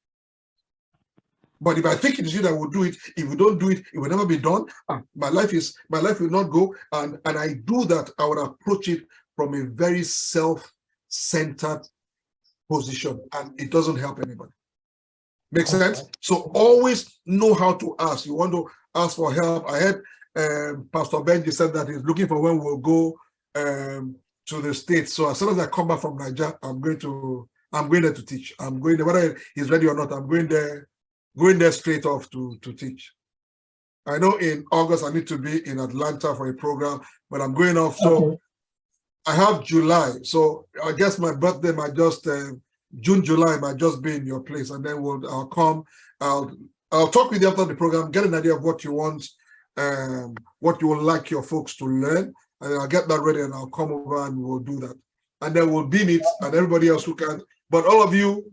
But if I think it is you that will do it, if you don't do it, it will never be done. My life will not go. And I do that, I would approach it from a very self-centered position, and it doesn't help anybody. Make sense? So always know how to ask. You want to ask for help. I heard Pastor Benji said that he's looking for when we'll go to the States. So as soon as I come back from Nigeria, I'm going there to teach. I'm going there, whether he's ready or not, I'm going there straight off to teach. I know in August I need to be in Atlanta for a program, but I'm going off. So I have July. So I guess my birthday might just June, July might just be in your place, and then I'll come. I'll talk with you after the program, get an idea of what you want, what you would like your folks to learn, and I'll get that ready, and I'll come over and we'll do that. And then we'll beam it, and everybody else who can. But all of you,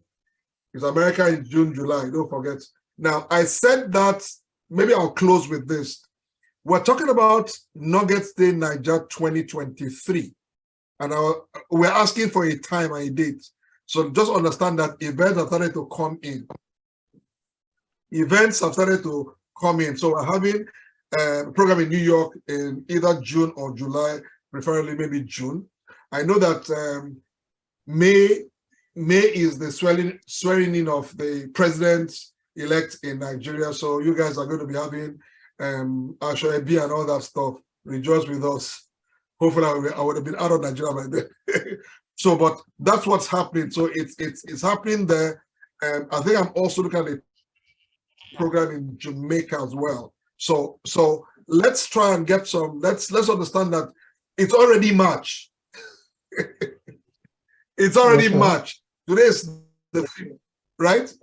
it's America in June, July, don't forget. Now, I said that, maybe I'll close with this. We're talking about Nuggets Day Niger 2023. And we're asking for a time and a date. So just understand that events have started to come in. Events have started to come in. So we're having a program in New York in either June or July, preferably maybe June. I know that May is the swearing in of the president-elect in Nigeria. So you guys are going to be having Ashoebi and all that stuff. Rejoice with us. Hopefully I would have been out of Nigeria by then. So, but that's what's happening. So it's happening there. I think I'm also looking at a program in Jamaica as well. So let's try and get some. Let's understand that it's already March. It's already March. Today is the 5th, right?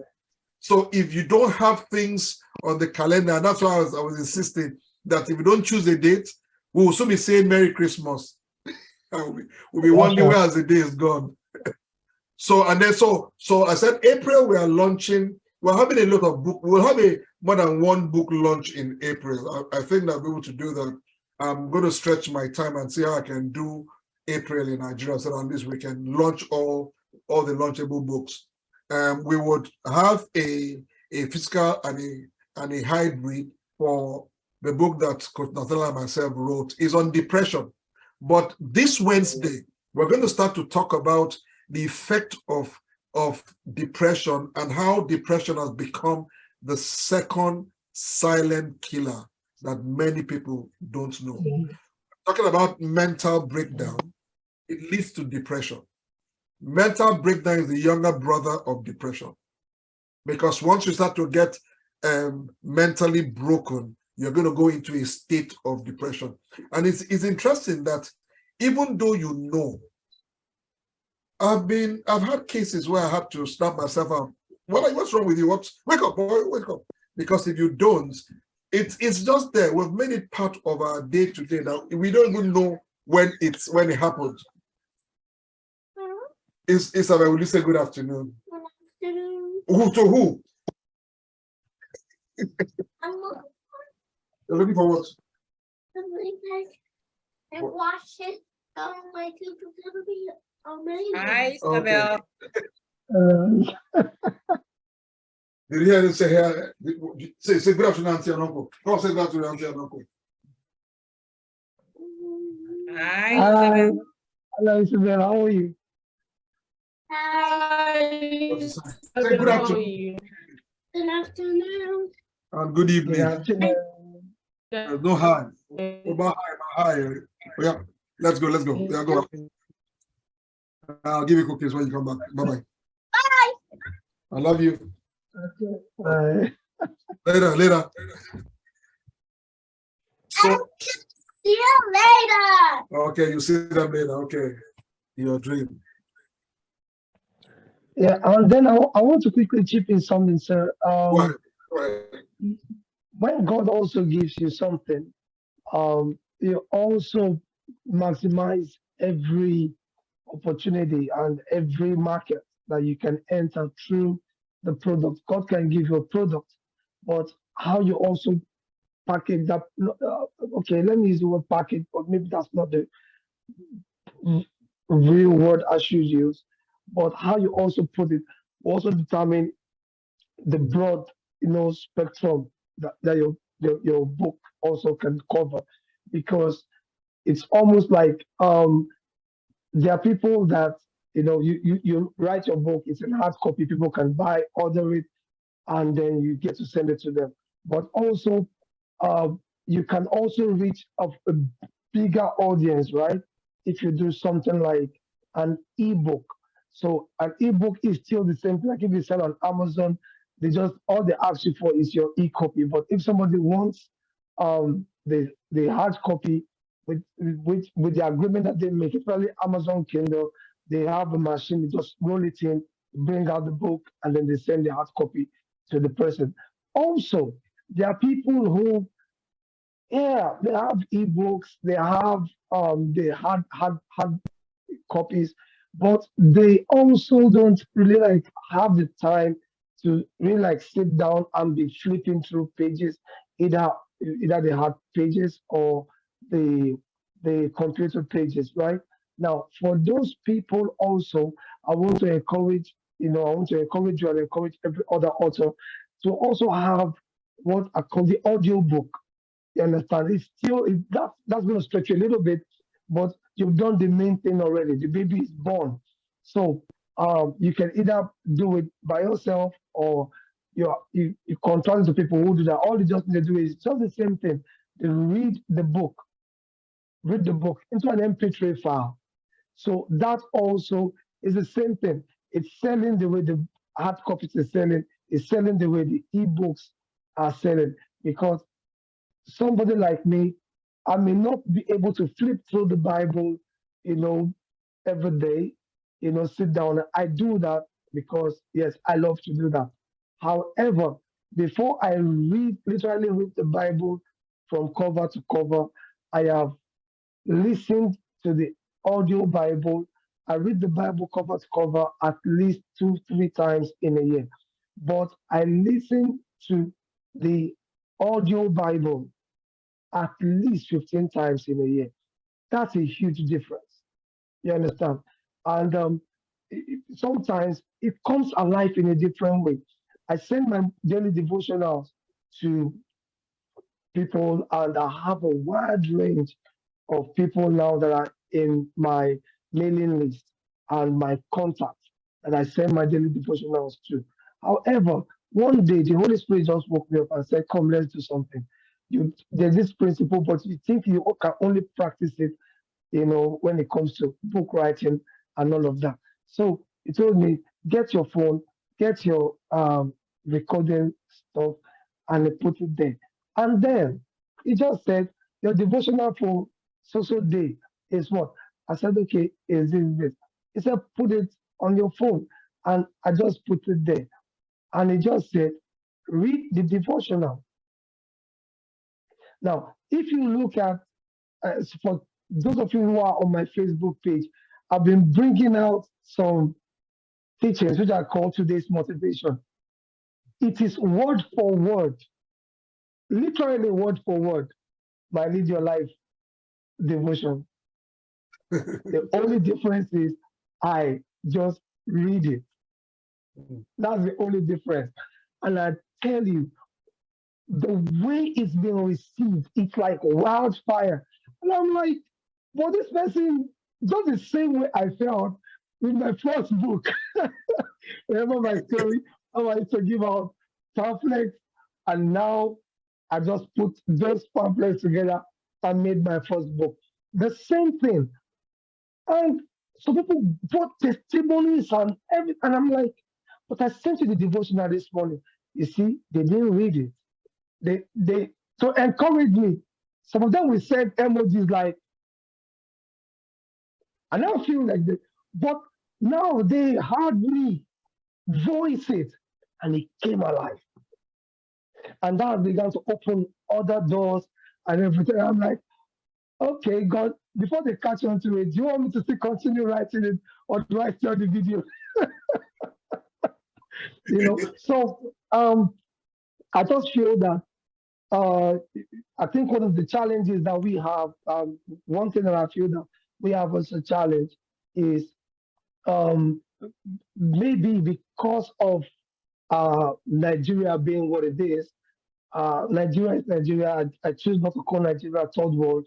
So if you don't have things on the calendar, and that's why I was insisting that if you don't choose a date, we will soon be saying Merry Christmas. We'll be wondering where has the day is gone. So I said April we are launching. We're having a lot of book. We'll have more than one book launch in April. I think that we'll be able to do that. I'm going to stretch my time and see how I can do April in Nigeria, so on this we can launch all the launchable books. We would have a physical and a hybrid for the book that Coach Nathaniel and myself wrote is on depression. But this Wednesday, we're going to start to talk about the effect of depression and how depression has become the second silent killer that many people don't know. Talking about mental breakdown, it leads to depression. Mental breakdown is the younger brother of depression. Because once you start to get mentally broken, you're going to go into a state of depression. And it's interesting that even though you know, I've had cases where I had to snap myself out. What's wrong with you? Wake up, boy, wake up. Because if you don't, it's just there. We've made it part of our day to day. Now we don't even know when it happened. Isabel, will you say good afternoon? Who to who? I'm looking You're looking for what? for something and wash it on my computer. Hi, Okay. Isabel. Did you hear him say here? Say good afternoon, auntie and uncle. Come say good afternoon, auntie and uncle. Hi, Hi, Isabel. hello Isabel, how are you? What to say? Say good afternoon Good afternoon. and good Good evening. afternoon. There's no hi. Oh, my hi. Oh, yeah. Let's go. Yeah, go. I'll give you cookies when you come back. Bye-bye. Bye. I love you. Okay, bye. Later. So, See you later. okay, you see them later. Okay. Your dream. Yeah, and then I want to quickly chip in something, sir. Go ahead. Go ahead. When God also gives you something, you also maximize every opportunity and every market that you can enter through the product. God can give you a product, but how you also package that. Okay, let me use the word package, but maybe that's not the real word I should use. But how you also put it also determine the broad, spectrum that your book also can cover, because it's almost like there are people that you write your book, it's in hard copy, people can buy, order it, and then you get to send it to them. But also, uh, you can also reach a bigger audience, right? If you do something like an ebook. So an ebook is still the same thing. Like if you sell on Amazon, they just all they ask you for is your e-copy. But if somebody wants the hard copy with the agreement that they make, especially Amazon Kindle, they have a machine, they just roll it in, bring out the book, and then they send the hard copy to the person. Also, there are people who, yeah, they have ebooks, they had copies, but they also don't really like have the time to really like sit down and be flipping through pages, either either the hard pages or the the computer pages, right? Now, for those people also, I want to encourage, I want to encourage you and encourage every other author to also have what I call the audio book. You understand? It's still that's going to stretch you a little bit, but you've done the main thing already. The baby is born, so you can either do it by yourself or you contract to people who do that. All you just need to do is just the same thing. They read the book into an MP3 file. So that also is the same thing. It's selling the way the hard copies is selling. It's selling the way the ebooks are selling, because somebody like me, I may not be able to flip through the Bible, you know, every day, sit down. I do that because, yes, I love to do that. However, before I literally read the Bible from cover to cover, I have listened to the audio Bible. I read the Bible cover to cover at least 2, 3 times in a year. But I listen to the audio Bible at least 15 times in a year. That's a huge difference. You understand? And sometimes it comes alive in a different way. I send my daily devotionals to people, and I have a wide range of people now that are in my mailing list and my contacts that I send my daily devotionals to. However, one day the Holy Spirit just woke me up and said, "Come, let's do something." There's this principle, but you think you can only practice it, when it comes to book writing and all of that. So he told me, get your phone, get your recording stuff, and he put it there. And then he just said, your devotional for so day is what? I said, okay, is this? He said, put it on your phone. And I just put it there. And he just said, read the devotional. Now, if you look at, for those of you who are on my Facebook page, I've been bringing out some teachings which are called today's motivation. It is word for word, literally word for word, my Lead Your Life devotion. The only difference is I just read it. That's the only difference. And I tell you, the way it's being received, it's like wildfire. And I'm like, but this person, just the same way I felt with my first book. Remember my story? How I used to give out pamphlets, and now I just put those pamphlets together and made my first book. The same thing. And so people brought testimonies and everything. And I'm like, but I sent you the devotional this morning. You see, they didn't read it. They to encourage me. Some of them will send emojis like, I now feel like this, but now they heard me voice it and it came alive. And that began to open other doors and everything. I'm like, okay, God, before they catch on to it, do you want me to still continue writing it or do I start the video? So I just feel that I think one of the challenges that we have, one thing that I feel that we have as a challenge is maybe because of Nigeria being what it is. Nigeria is Nigeria. I choose not to call Nigeria third world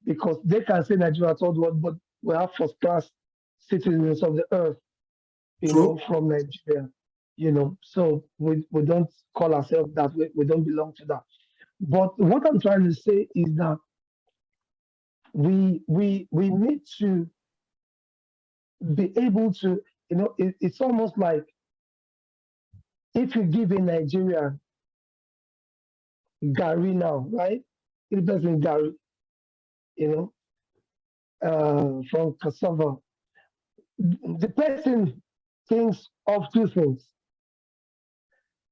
because they can say Nigeria third world, but we have first class citizens of the earth, from Nigeria. So we don't call ourselves that. We don't belong to that. But what I'm trying to say is that we need to be able to, it's almost like if you give a Nigerian Gary now, right? It doesn't Gary, from cassava. The person thinks of two things: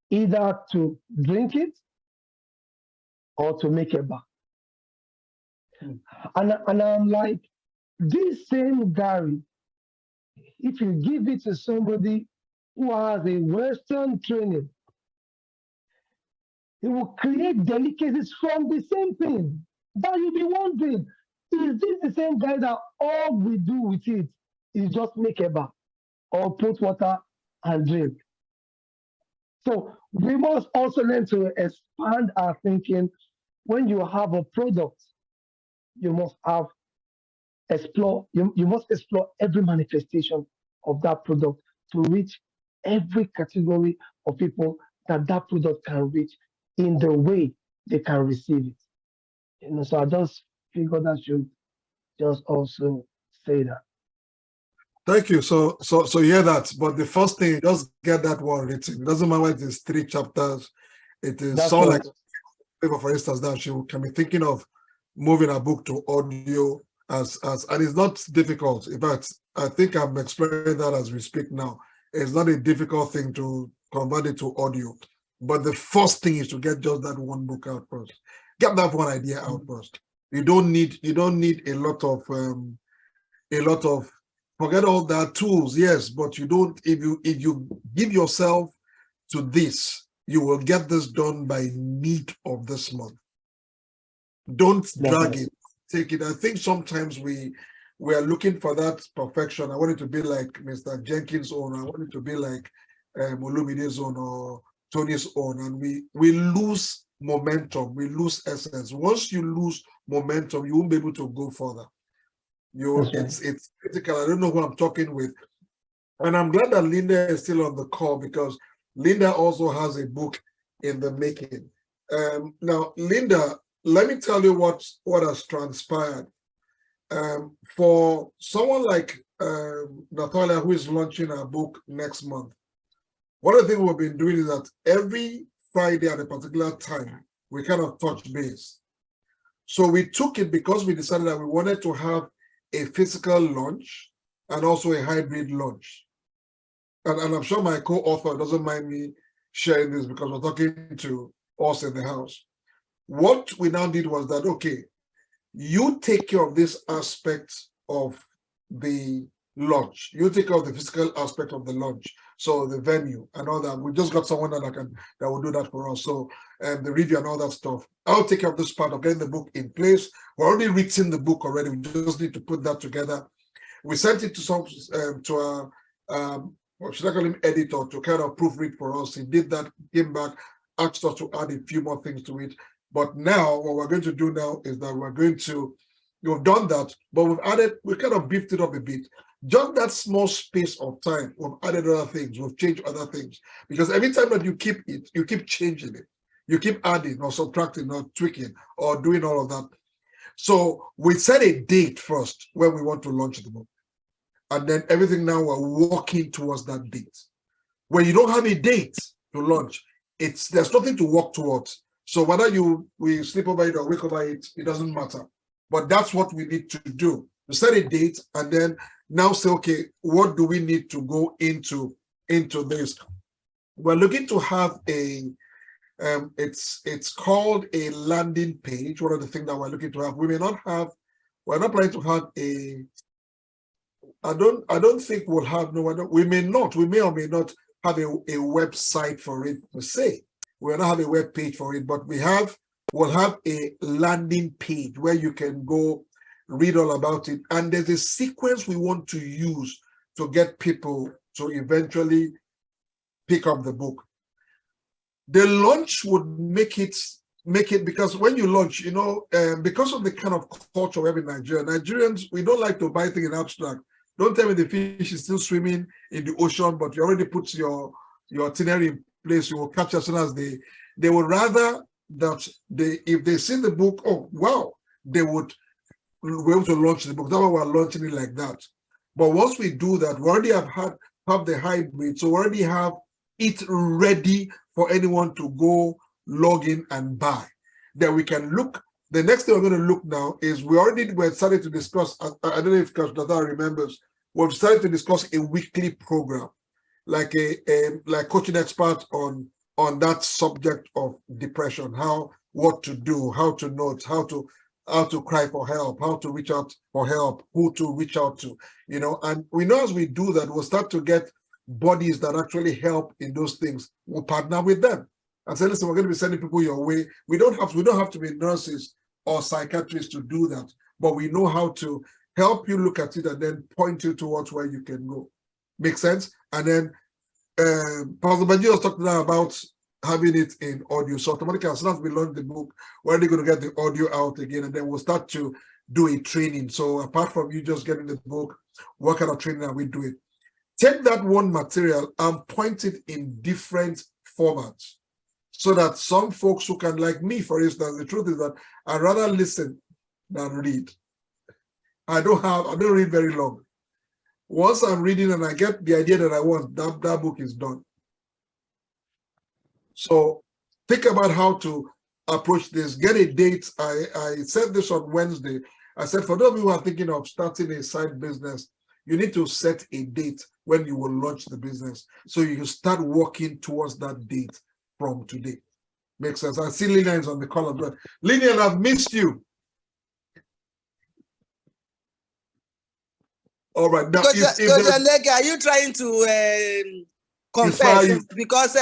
either to drink it or to make a bar. And I'm like, this same Gary, if you give it to somebody who has a Western training, it will create delicacies from the same thing. That you'll be wondering, is this the same guy that all we do with it is just make a bar or put water and drink? So we must also learn to expand our thinking. When you have a product, you must explore every manifestation of that product to reach every category of people that product can reach in the way they can receive it. So I just figured I should just also say that. Thank you. So you hear that, but the first thing, just get that one written. It doesn't matter whether it is 3 chapters. It is sound like, for instance, that she can be thinking of moving a book to audio and it's not difficult. In fact, I think I'm exploring that as we speak now. It's not a difficult thing to convert it to audio, but the first thing is to get just that one book out first. Get that one idea out first. You don't need a lot of forget all that tools, yes, but you don't. If you give yourself to this, you will get this done by mid of this month. Don't drag it, take it. I think sometimes we are looking for that perfection. I want it to be like Mr. Jenkins' own. I want it to be like Olumide's own or Tony's own, and we lose momentum. We lose essence. Once you lose momentum, you won't be able to go further. It's critical. I don't know who I'm talking with, and I'm glad that Linda is still on the call because Linda also has a book in the making. Now, Linda, let me tell you what has transpired. For someone like Natalia, who is launching her book next month, one of the things we've been doing is that every Friday at a particular time, we kind of touch base. So we took it because we decided that we wanted to have a physical launch and also a hybrid launch. And I'm sure my co-author doesn't mind me sharing this because we're talking to us in the house. What we now did was that, okay, you take care of this aspect of the launch. You take care of the physical aspect of the launch, so the venue and all that. We just got someone that will do that for us. So the review and all that stuff. I'll take care of this part of getting the book in place. We're already written the book already. We just need to put that together. We sent it to some to our what should I call him, editor, to kind of proofread for us. He did that, came back, asked us to add a few more things to it. But now what we're going to do now is that we're going to, we've done that, but we kind of beefed it up a bit. Just that small space of time, we've added other things, we've changed other things. Because every time that you keep it, you keep changing it. You keep adding or subtracting or tweaking or doing all of that. So we set a date first when we want to launch the book. And then everything now we're working towards that date. When you don't have a date to launch, there's nothing to work towards. So whether we sleep over it or wake over it, it doesn't matter. But that's what we need to do. To set a date and then now say, okay, what do we need to go into this? We're looking to have a it's called a landing page. One of the things that we're looking to have. We're not planning to have a I don't think we'll have we may or may not have a website for it per se. We'll not have a web page for it, but we'll have a landing page where you can go read all about it. And there's a sequence we want to use to get people to eventually pick up the book. The launch would make it because when you launch, because of the kind of culture we have in Nigeria, Nigerians, we don't like to buy things in abstract. Don't tell me the fish is still swimming in the ocean, but you already put your itinerary in place. You will catch as soon as they would rather that if they see the book, oh wow, they would be able to launch the book. That's why we're launching it like that. But once we do that, we already have the hybrid, so we already have it ready for anyone to go log in and buy. Then we can look. The next thing we're going to look now is we're starting to discuss. I don't know if Coach Dada remembers. We've started to discuss a weekly program, like like coaching expert on that subject of depression, what to do, how to note, how to cry for help, how to reach out for help, who to reach out to, and we know as we do that, we'll start to get bodies that actually help in those things. We'll partner with them and say, listen, we're going to be sending people your way. We don't have to be nurses or psychiatrists to do that, but we know how to help you look at it and then point you towards where you can go. Make sense? And then Pastor Banji was talking now about having it in audio. So automatically, as soon as we launch the book, we're already going to get the audio out again, and then we'll start to do a training. So apart from you just getting the book, what kind of training are we doing? Take that one material and point it in different formats, so that some folks who can, like me, for instance, the truth is that I'd rather listen than read. I don't read very long. Once I'm reading and I get the idea that I want, that book is done. So think about how to approach this. Get a date. I said this on Wednesday. I said, for those of you who are thinking of starting a side business, you need to set a date when you will launch the business, so you can start working towards that date from today. Makes sense? I see Lillian is on the call as well. Lillian, I've missed you. All right. Now, Aniekan, are you trying to confess? Because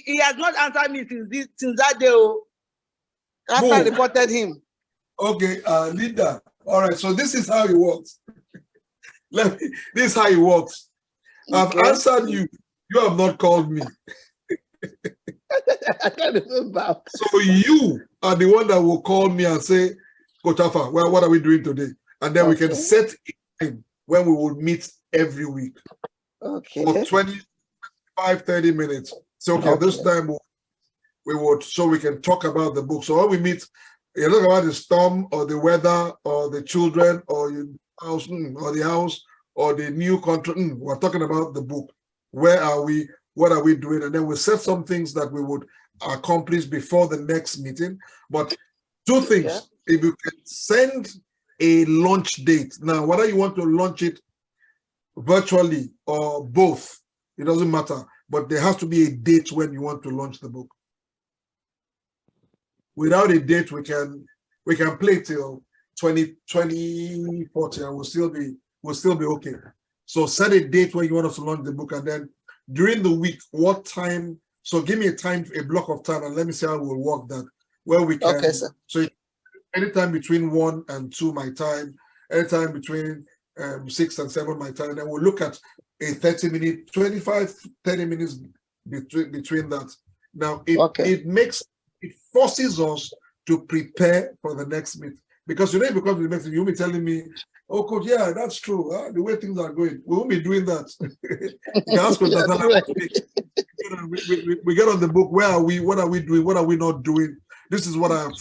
he has not answered me since that day after I reported him. Okay, Linda. All right. So this is how it works. This is how it works. Okay. I've answered you. You have not called me. I can't remember. So you are the one that will call me and say, Coach Alpha, well, what are we doing today? And then we can set a time when we will meet every week. Okay. For 25, 30 minutes. So, this time we would, so we can talk about the book. So when we meet, you talk about the storm or the weather or the children or your house or the house or the new contract. We're talking about the book. Where are we? What are we doing? And then we set some things that we would accomplish before the next meeting. But two things, if you can send a launch date. Now, whether you want to launch it virtually or both, it doesn't matter. But there has to be a date when you want to launch the book. Without a date, we can play till 2040 and we'll still be okay. So set a date where you want us to launch the book, and then during the week, what time? So give me a block of time, and let me see how we'll work that. Where we can. Okay, sir. So anytime between 1 and 2 my time, anytime between 6 and 7 my time, and then we'll look at a 30-minute, 25-30 minutes between that. Now it forces us to prepare for the next meet, because if it becomes the next meet, you'll be telling me, oh coach, yeah, that's true. The way things are going, we won't be doing that. You can ask us we get on the book. Where are we? What are we doing? What are we not doing? This is what I've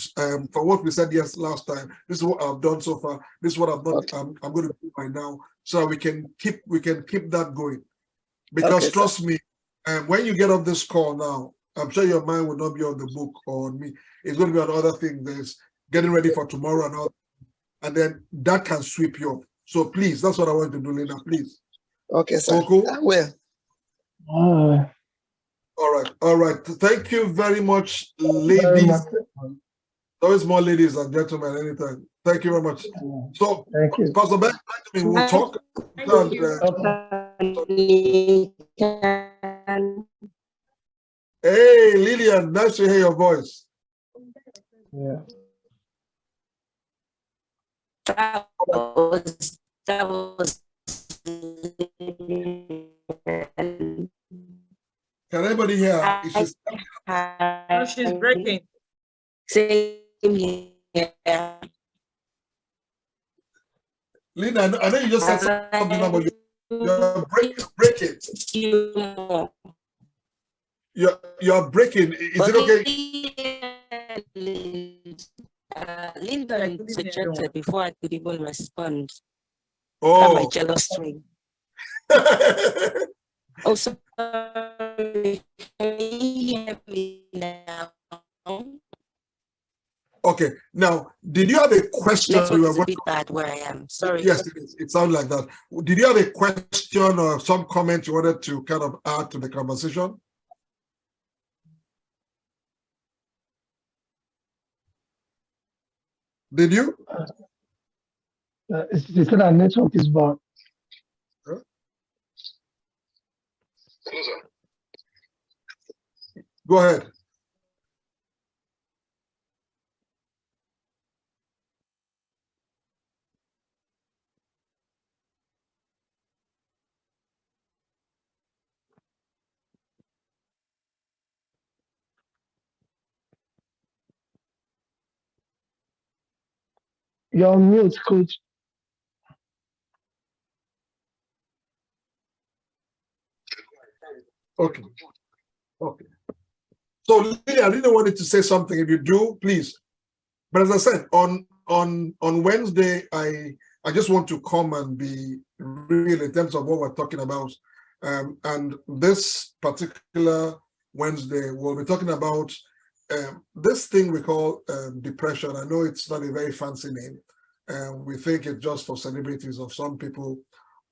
for what we said last time. This is what I've done so far. This is what I've not. I'm going to do right now, so we can keep that going. Because trust me, when you get on this call now, I'm sure your mind will not be on the book or on me. It's going to be on other things. There's getting ready for tomorrow and all, and then that can sweep you up. So please, that's what I want to do, Linda. Please. Okay, sir. Cool. I will. All right. Thank you very much, ladies. Always more ladies and gentlemen anytime. Thank you very much. So, thank you. Pastor Benjamin, we'll talk. Hey, Lillian, nice to hear your voice. Yeah. That was Can anybody hear? No, she's breaking. Same here. Linda, I know you just said something about you're breaking. You're breaking. Is it okay? Linda interjected before I could even respond. Oh, my jealous twin. Oh, sorry. Can you hear me now? Okay. Now, did you have a question? Network is a bit bad where I am. Sorry. Yes, it is. It sounds like that. Did you have a question or some comment you wanted to kind of add to the conversation? Did you? They said our network is bad. Huh? Go ahead. You're on mute, coach. Okay. Okay. So, Lily, I really wanted to say something. If you do, please. But as I said, on Wednesday, I just want to come and be real in terms of what we're talking about. And this particular Wednesday, we'll be talking about this thing we call depression. I know it's not a very fancy name. We think it's just for celebrities or some people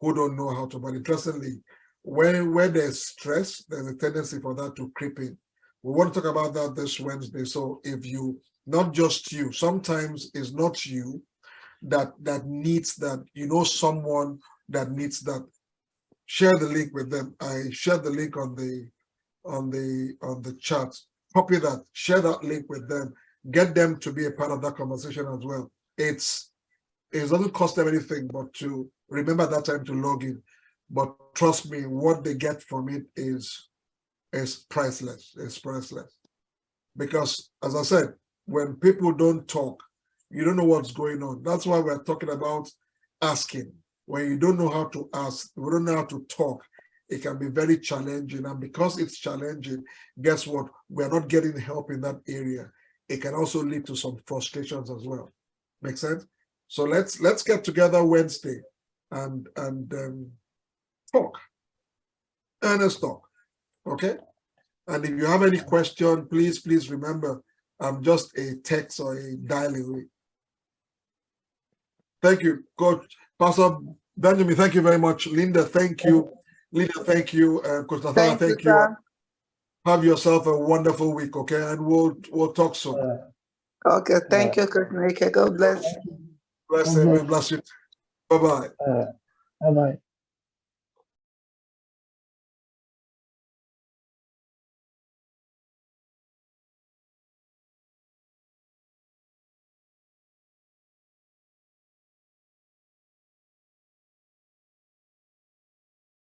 who don't know how to, but interestingly, when there's stress, there's a tendency for that to creep in. We want to talk about that this Wednesday. So if you, not just you, sometimes it's not you that needs that, you know, someone that needs that, share the link with them. I shared the link on the chat. Copy that, share that link with them, get them to be a part of that conversation as well. It doesn't cost them anything but to remember that time to log in. But trust me, what they get from it is priceless. It's priceless. Because as I said, when people don't talk, you don't know what's going on. That's why we're talking about asking. When you don't know how to ask, you don't know how to talk, it can be very challenging. And because it's challenging, guess what? We're not getting help in that area. It can also lead to some frustrations as well. Make sense? So let's get together Wednesday and talk. Earnest talk. Okay? And if you have any question, please remember, I'm just a text or a dial away. Thank you, Coach. Pastor Benjamin, thank you very much. Linda, thank you. Linda, thank you. Coach Nathana, thank you. Have yourself a wonderful week, okay? And we'll talk soon. Okay, thank you, Coach Aniekan. God bless. Bless you. Bless you. Bye-bye. Bye-bye.